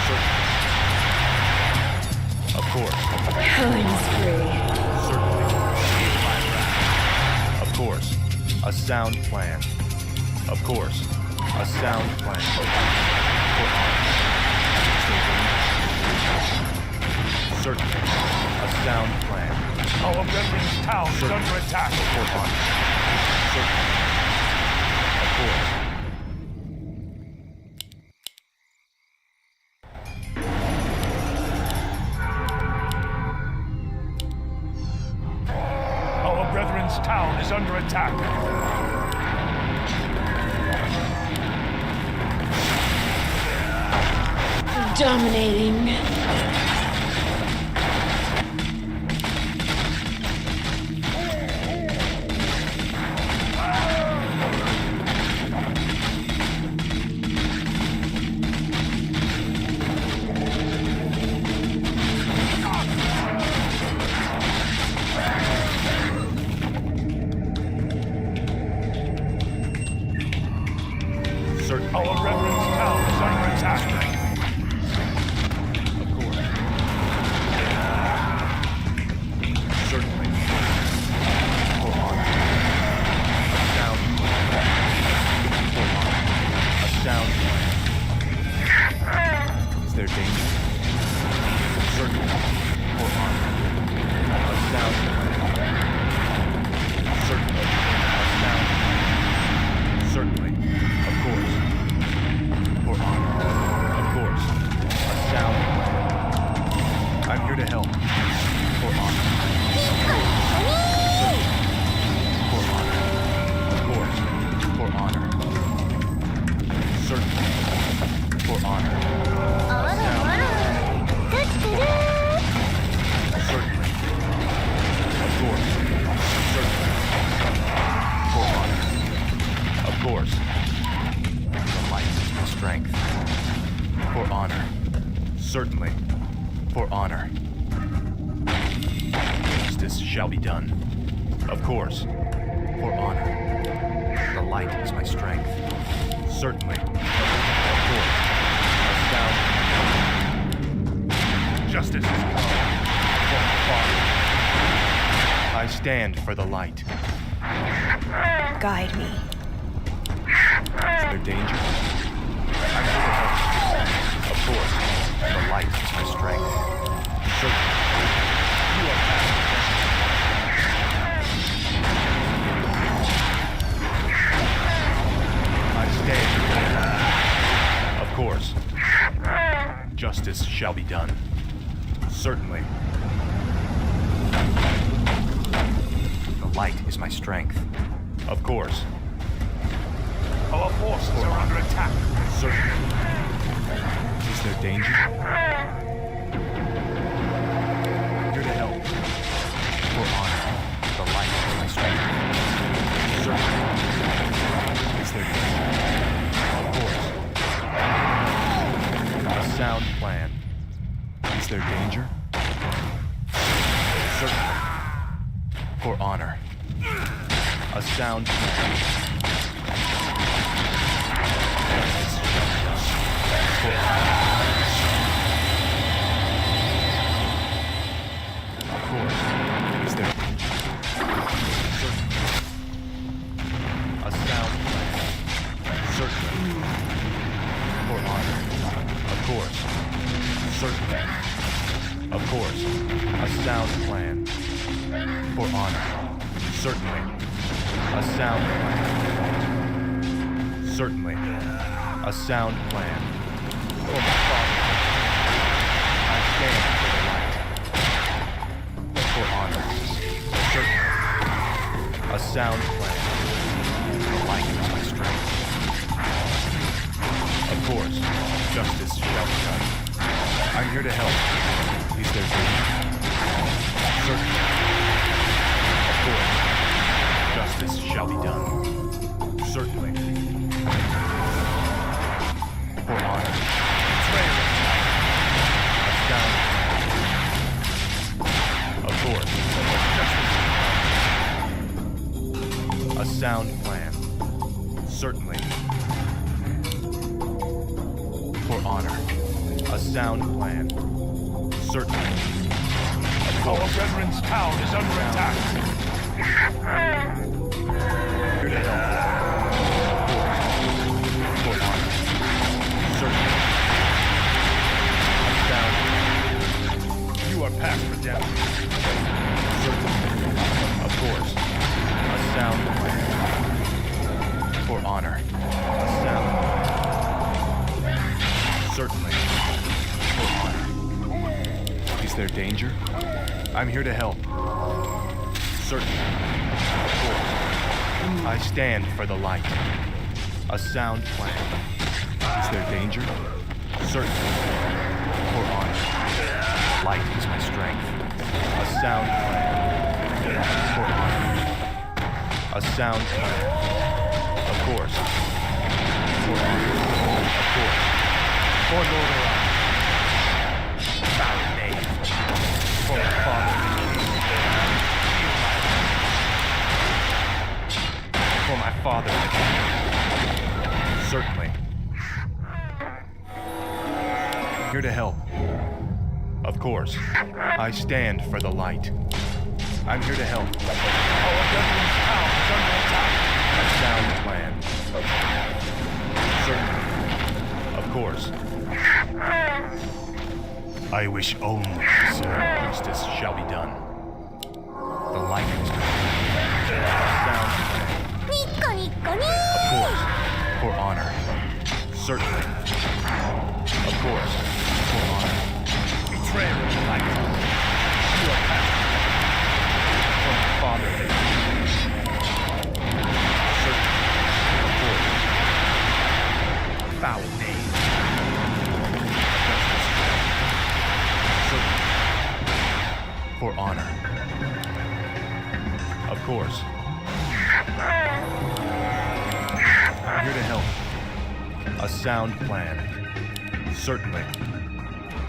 Certainly. Of course. Killing spree. Certainly. Of course. A sound plan. Of course. A sound plan. Certainly. A sound plan. Our veterans' town is Certainly. under attack. Certainly. Of course. Our brethren's town is under attack. Dominating. Certainly. Our brethren's town is under attack. Of course. Certainly. For honor. A sound plan. For honor. A sound plan. Is there danger? Certainly. For honor. A sound plan. Certainly. A sound plan. Certainly. Of course. For honor. Of course. A sound plan. I'm here to help. For honor. Certainly. For honor. Of course. For honor. Certainly. For honor. A sound plan. Certainly. Of course. Certainly. For honor. Of course. The light is my strength. For honor. Certainly. For honor. Justice shall be done. Of course. For honor. The light is my strength. Certainly. Of course. A sound. Justice is come. For my father. I stand for the light. Guide me. Is there danger? I'm here to help. Of course. The light is my strength. Certainly. You are past. I stand. Of course. Justice shall be done. Certainly. The light is my strength. Of course. Our forces are under attack. Certainly. Is there danger? Here to help. For honor. The light is my strength. Certainly. Is there danger? Of course. A sound plan. Is there danger? Certainly. For honor. A sound plan. Of course. Is there danger? Certainly. A sound plan. Certainly. For honor. Of course. Certainly. Of course. A sound plan. For honor. Certainly. A sound plan. Certainly. A sound plan. For my father. I stand for the light. For honor. Certainly. A sound plan. The light is my strength. Of course. Justice shall be done. I'm here to help. Is there danger? Certainly. Of course. Justice shall be done. Certainly. For honor. A sound plan. Of course. Justice. A sound plan. Certainly. For honor. A sound plan. Certainly. Our brethren's town is under attack. Here to help. For honor. Certainly. Down. You are past redemption. Certainly. Of course. A sound plan. For honor. A sound plan. Certainly. For honor. Is there danger? I'm here to help. Certainly. Of course. I stand for the light. A sound plan. Is there danger? Certainly. For honor. Light is my strength. A sound plan. For honor. A sound plan. Of course. For honor. Of course. For Lord Orion. Foul name. For my father. For my father. Certainly. Here to help. Of course. I stand for the light. I'm here to help. Our brethren's town is under attack. A sound plan. Certainly. Of course. I wish only, sir, justice shall be done. The light is sound plan. Of course. For honor. Certainly. Of course. For honor. Betrayer of the light. You are past. For my father. Certainly. Of course. Foul name. Justice. Certainly. For honor. Of course. I'm here to help. A sound plan. Certainly.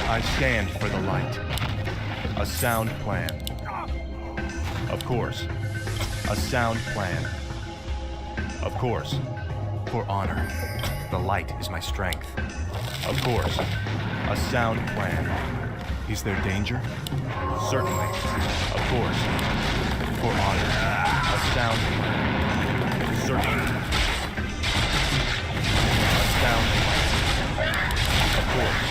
I stand for the light. A sound plan. Of course. A sound plan. Of course. For honor. The light is my strength. Of course. A sound plan. Is there danger? Certainly. Of course. For honor. A sound plan. Certainly. A sound plan. Of course.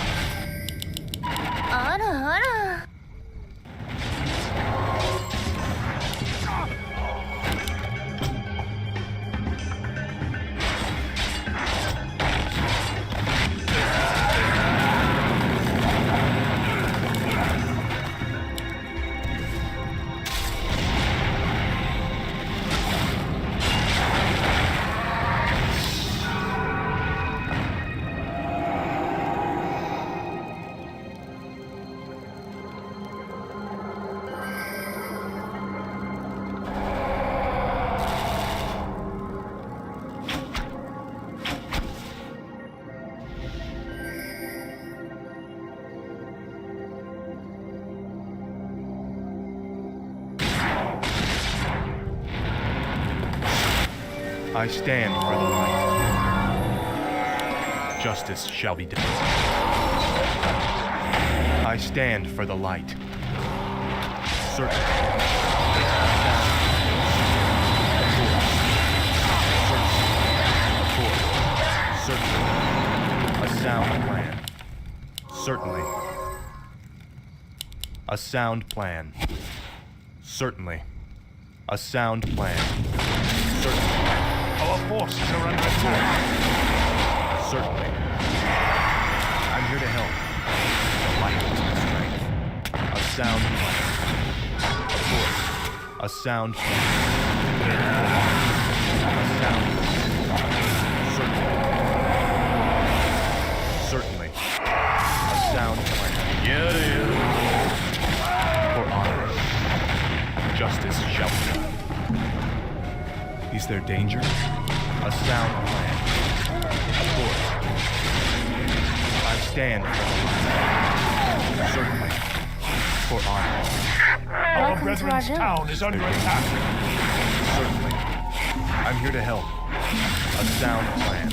I stand for the light. Justice shall be done. I stand for the light. Certainly. Of course. Certainly. A sound plan. Certainly. A sound plan. Certainly. A sound plan. Certainly. Our forces are under attack. Certainly. I'm here to help. The light is my strength. A sound plan. Of course. A sound plan. A sound plan. Certainly. Certainly. A sound plan. For honor. Justice shall be done. Is there danger? A sound plan. Of course. I stand for the light. Certainly. For honor. Our brethren's town is under attack. Certainly. I'm here to help. A sound plan.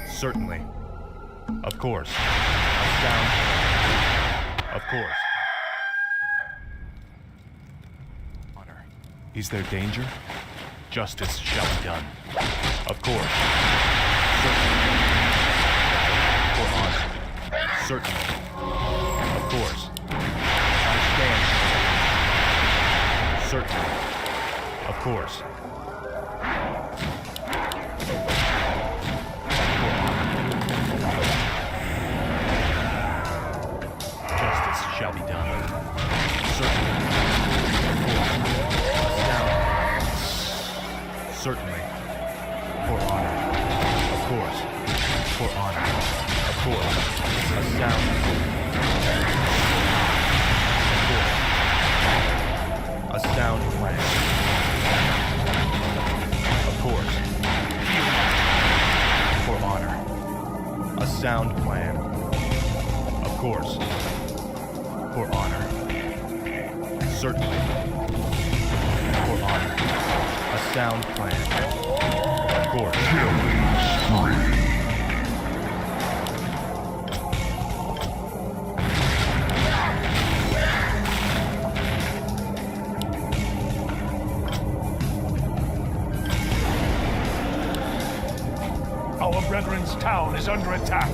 Certainly. Of course. A sound plan. Of course. Is there danger? Justice shall be done. Of course. Certainly. For honor. Certainly. Of course. I stand. Certainly. Of course. Justice shall be done. Certainly. Certainly. For honor. Of course. For honor. Of course. A sound. Of course. A sound plan. Of course. For honor. A sound plan. Of course. For honor. Certainly. For honor. A sound plan. Of course. Our brethren's town is under attack.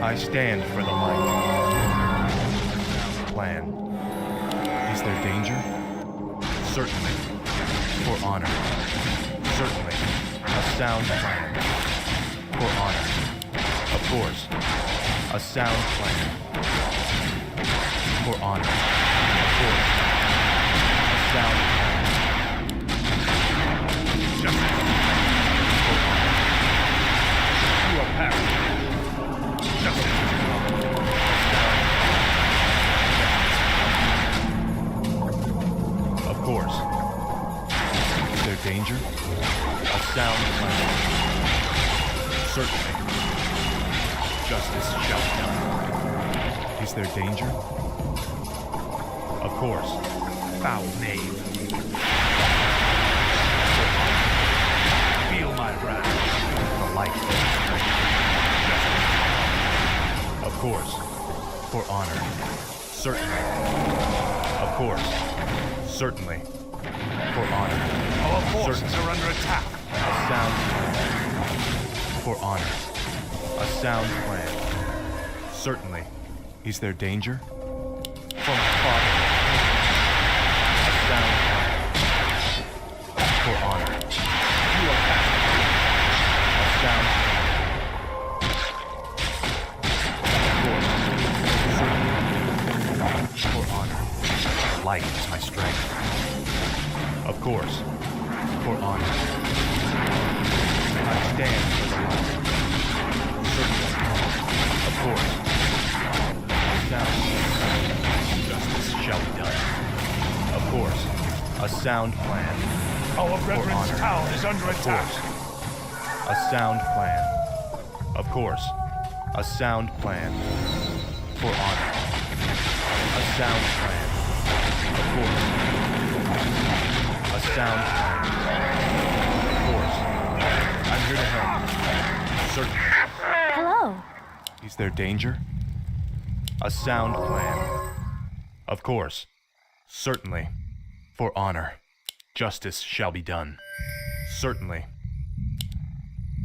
I stand for the light. Plan. Is there danger? Certainly. For honor. Certainly. A sound plan. For honor. Of course. A sound plan. For honor. Of course. A sound plan. Justice. For honor. You are past. Of course. Is there danger? A sound plan. Certainly. Justice shall be done. Is there danger? Of course. Foul knave. Feel my wrath. The light of strength. Justice. Of course. For honor. Certainly. Of course. Certainly. For honor. Our forces Certainly. are under attack. A sound plan. For honor. A sound plan. Certainly. Is there danger? For my father. A sound plan. For honor. You are past. A sound plan. For honor. Light is my strength. Of course. For honor. I stand for the light. Certainly. Of course. Sound. Justice shall be done. Of course. A sound plan. Our For brethren's honor. town is under Of attack. course. A sound plan. Of course. A sound plan. For honor. A sound plan. Of course. A sound plan. Of course. I'm here to help. Certainly. Hello. Is there danger? A sound plan. Of course. Certainly. For honor. Justice shall be done. Certainly.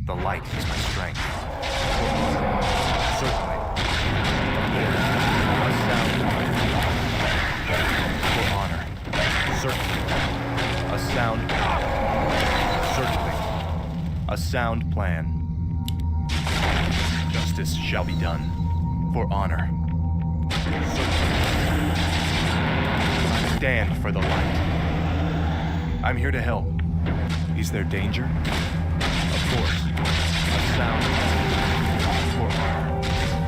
The light is my strength. For honor. Certainly. Of course. A sound plan. For honor. Certainly. A sound plan. Certainly. A sound plan. Justice shall be done. For honor. Certainly. I stand for the light. I'm here to help. Is there danger? Of course. A sound plan. For honor.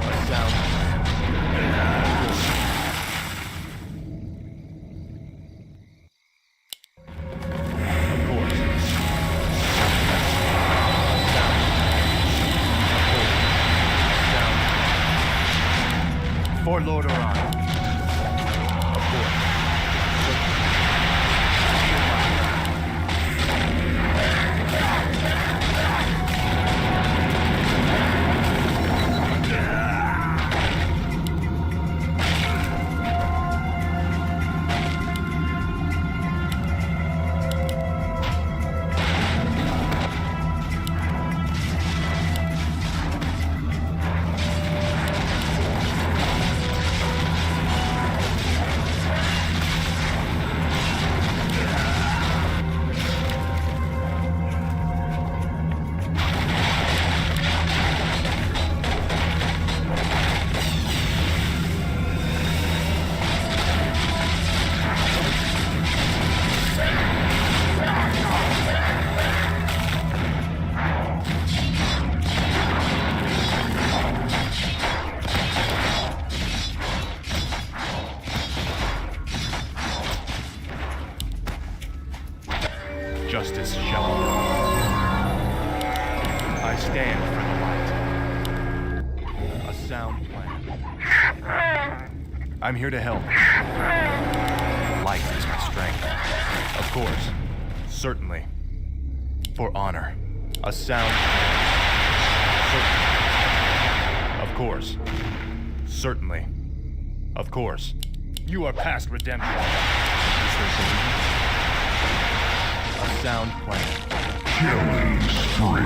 For Lord or honor. Of course. Justice shall be done. I stand for the light. A sound plan. I'm here to help. Light is my strength. Of course. Certainly. For honor. A sound plan. Certainly. Of course. Certainly. Of course. You are past redemption. Is there danger? A sound plan. Killing spree.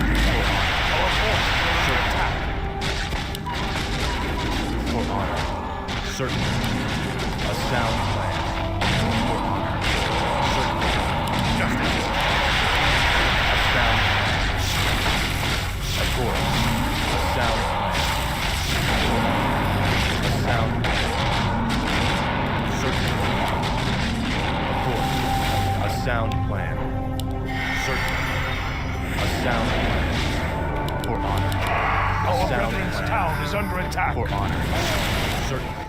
For attack. For honor. Certainly. A sound plan. For honor. Certainly. Justice. A sound plan. Of course. A sound plan. A sound plan. Certainly. Of course. A sound plan. Certainly. A sound plan. For honor. Our sound brethren's plan. town is under attack. For honor. Certainly.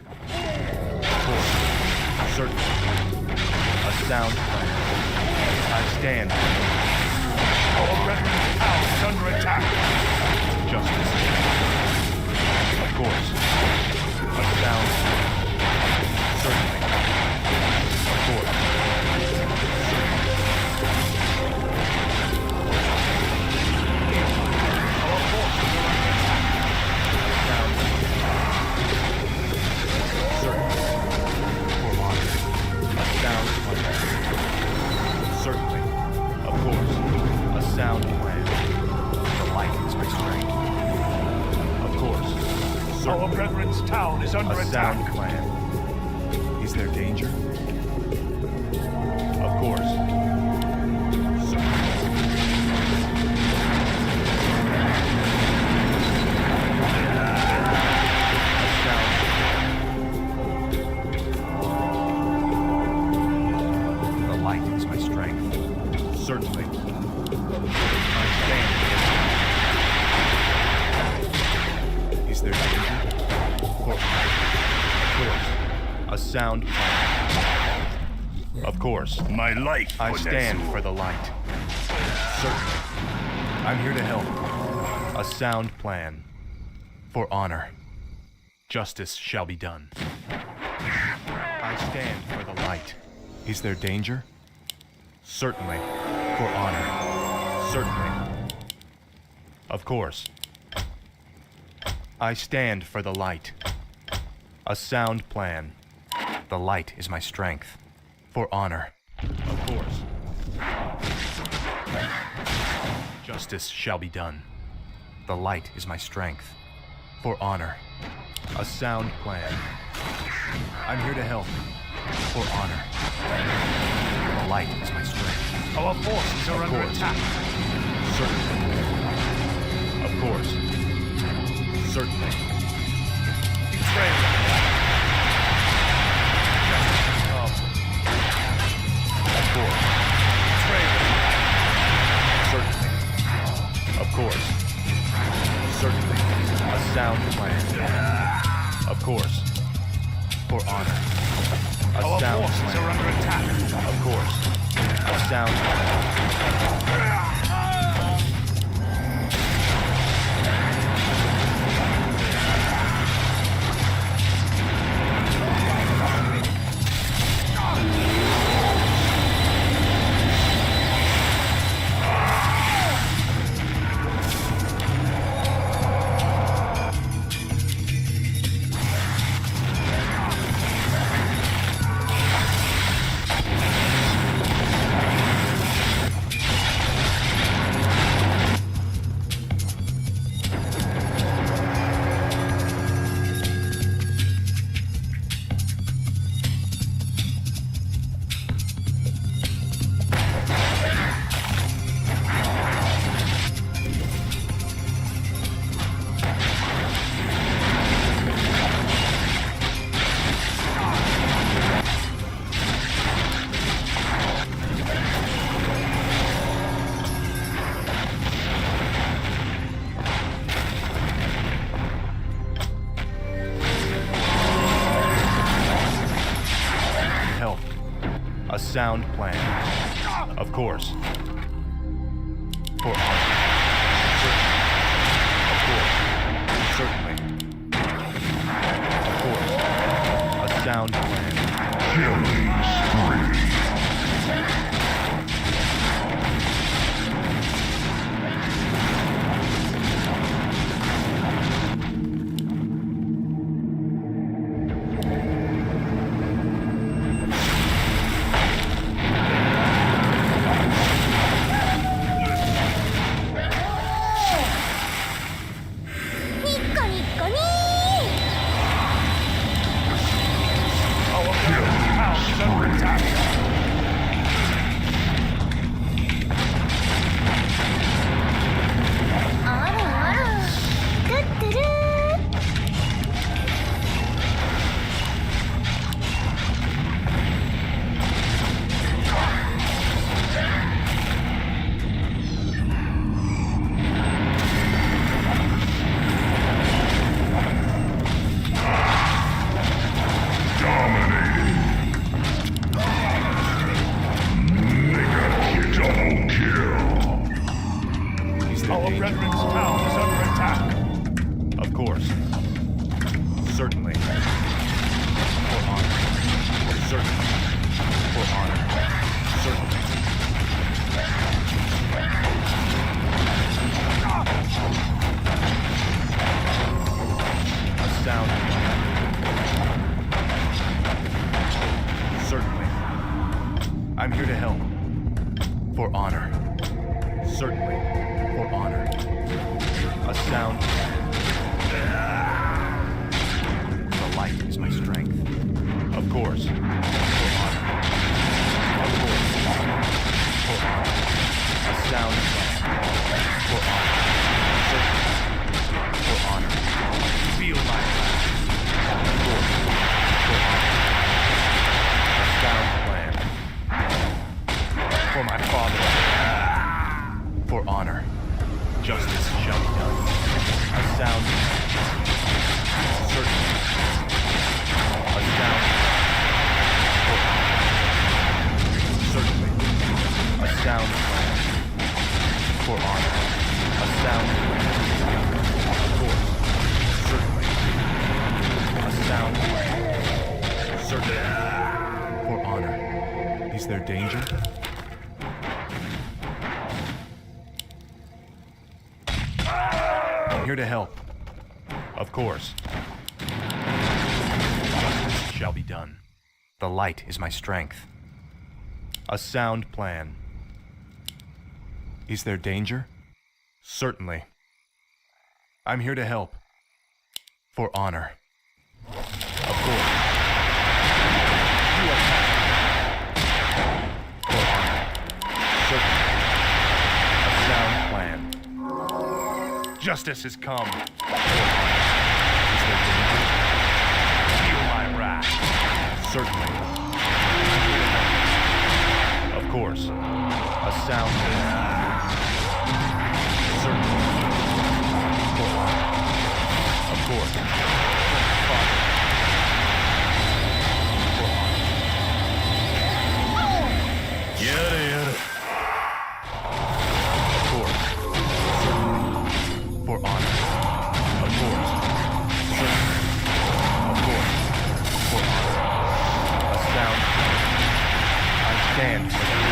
For certainly. A sound plan. I stand. Our brethren's town is under attack. Justice. Of course. A sound plan. Certainly. Of course. Certainly. Of course. A sound plan. The light is my strength. Of course. Our Certainly. brethren's town is under A attack. sound plan. Is there danger? Of course. Certainly. A sound plan. The light is my strength. Certainly. I stand. Is there danger? For of course. A sound plan. Of course. My life I stand for the light. Certainly. I'm here to help. A sound plan. For honor. Justice shall be done. I stand for the light. Is there danger? Certainly. For honor. Certainly. Of course. I stand for the light. A sound plan. The light is my strength. For honor. Of course. Justice shall be done. The light is my strength. For honor. A sound plan. I'm here to help. For honor. The light is my strength. Our forces are Of under course. attack. Certainly. Of course. Certainly. Betrayal. Of course. Betrayal. Certainly. Of course. Certainly. A sound plan. Of course. For honor. A Our sound forces plan. are under attack. Of course. A sound plan. sound plan. Of course. For honor. Certainly. Of course. A sound plan. Killing spree. Our veteran's town is under attack. Our veteran's town is under attack. Of course. Certainly. For honor. Certainly. For honor. Certainly. A sound plan. Certainly. I'm here to help. For honor. Certainly. For honor. A sound plan. The light is my strength. Of course. For honor. Of course. For honor. A sound plan. For honor. Certainly. For honor. Feel my wrath. Of course. For honor. A sound plan. For my father. For honor. Justice shall be done. A sound. Certainly. A sound. For honor. Certainly. A sound. For honor. A sound. Of course. Certainly. A sound. Certainly. For honor. Is there danger? I'm here to help. Of course. Justice shall be done. The light is my strength. A sound plan. Is there danger? Certainly. I'm here to help. For honor. Of course. You attack. For honor. Certainly. A sound plan. Justice has come. Is there danger? Feel my wrath. Certainly. Of course. A sound plan. Certainly. For honor. Of course. Father. For honor. Yada yada. Of course. For honor. Of course. Certainly. Of course. For honor. A sound. I stand for that.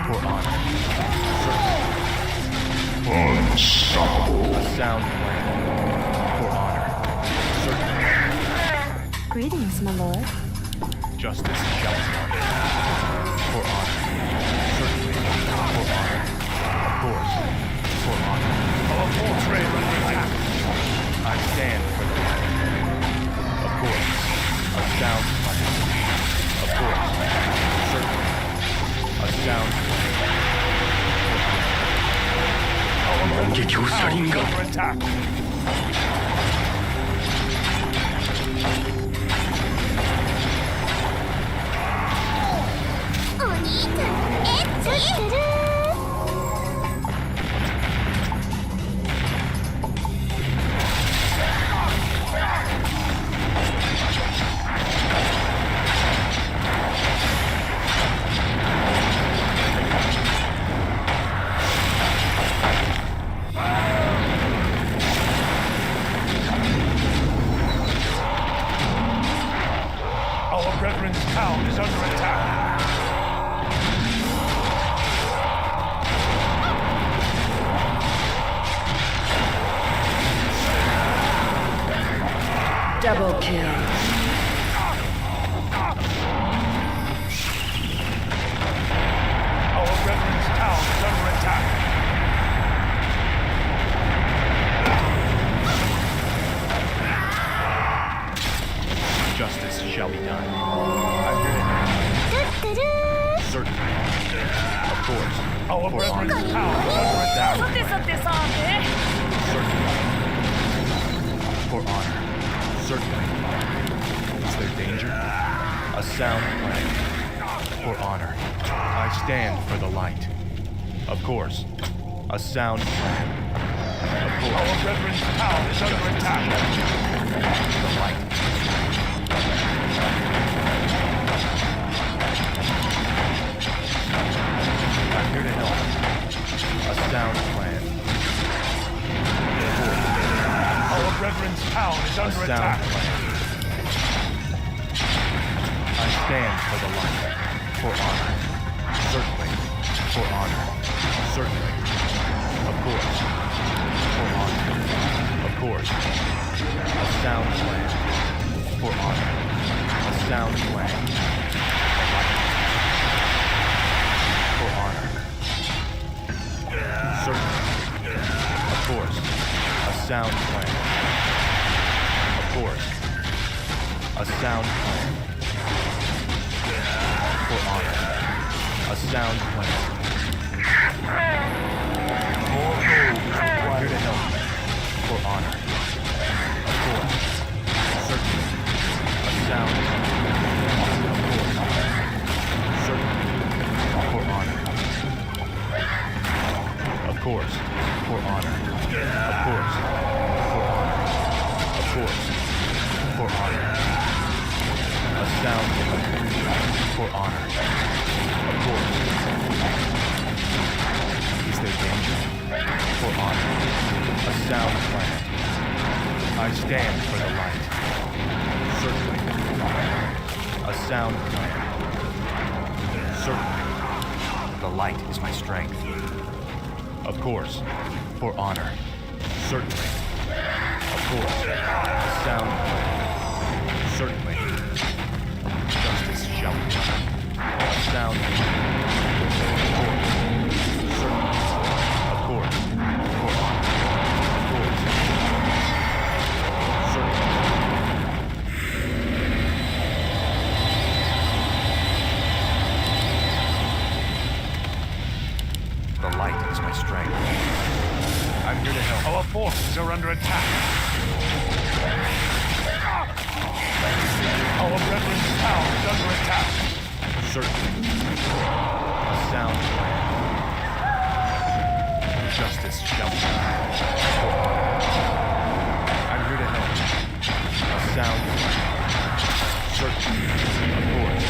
For honor. Certainly. Unstoppable. A sound plan. For honor. Certainly. Greetings, my lord. Justice shall be done. For honor. Certainly. For honor. Of course. For honor. Our force raid under attack. I stand for the light. Of course. A sound plan. Of course. Certainly. A sound plan. Our veteran's town is under attack. Double kill. Our brethren's town is under attack. Justice shall be done. I'm here to help. Certainly. Of course. Our For brethren's honor. town is under attack. Certainly. For honor. Certainly. Is there danger? A sound plan. For honor. I stand for the light. Of course. A sound plan. Of Our course. brethren's town is under attack. The light. I'm here to help. A sound plan. Our brethren's town is A under sound attack. plan. I stand for the light. For honor. Certainly. For honor. Certainly. Of course. For honor. Of course. A sound plan. For honor. A sound plan. For honor. Certainly. Of course. A sound plan. Of course. A sound plan. For honor. A sound plan. More gold is required to help. For honor. Of course. Certainly. A sound plan. Of course. Certainly. For honor. Of course. For honor. Of course. For honor. Of course. For honor. A sound plan. For honor. Of course. Is there danger? For honor. A sound plan. I stand for the light. Certainly. A sound plan. Certainly. The light is my strength. Of course. For honor. Certainly. Of course. A sound plan. Certainly. Justice shall be done. A sound plan. Certainly. Of course. For honor. Of course. Certainly. The light is my strength. I'm here to help. Our forces are under attack. Our brethren's town is under attack. Certainly. A sound plan. Justice shall be done. I'm here to help. A sound plan. Certainly. Of course.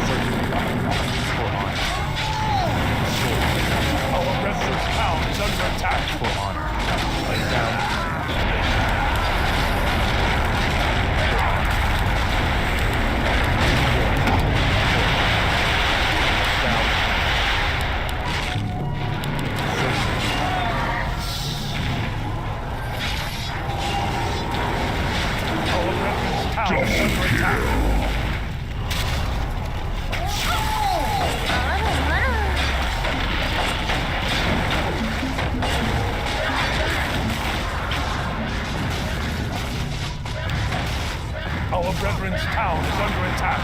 Certainly. For honor. Of course. Our brethren's town is under attack. For honor. A sound plan. Our brethren's town is under attack. Our brethren's town is under attack.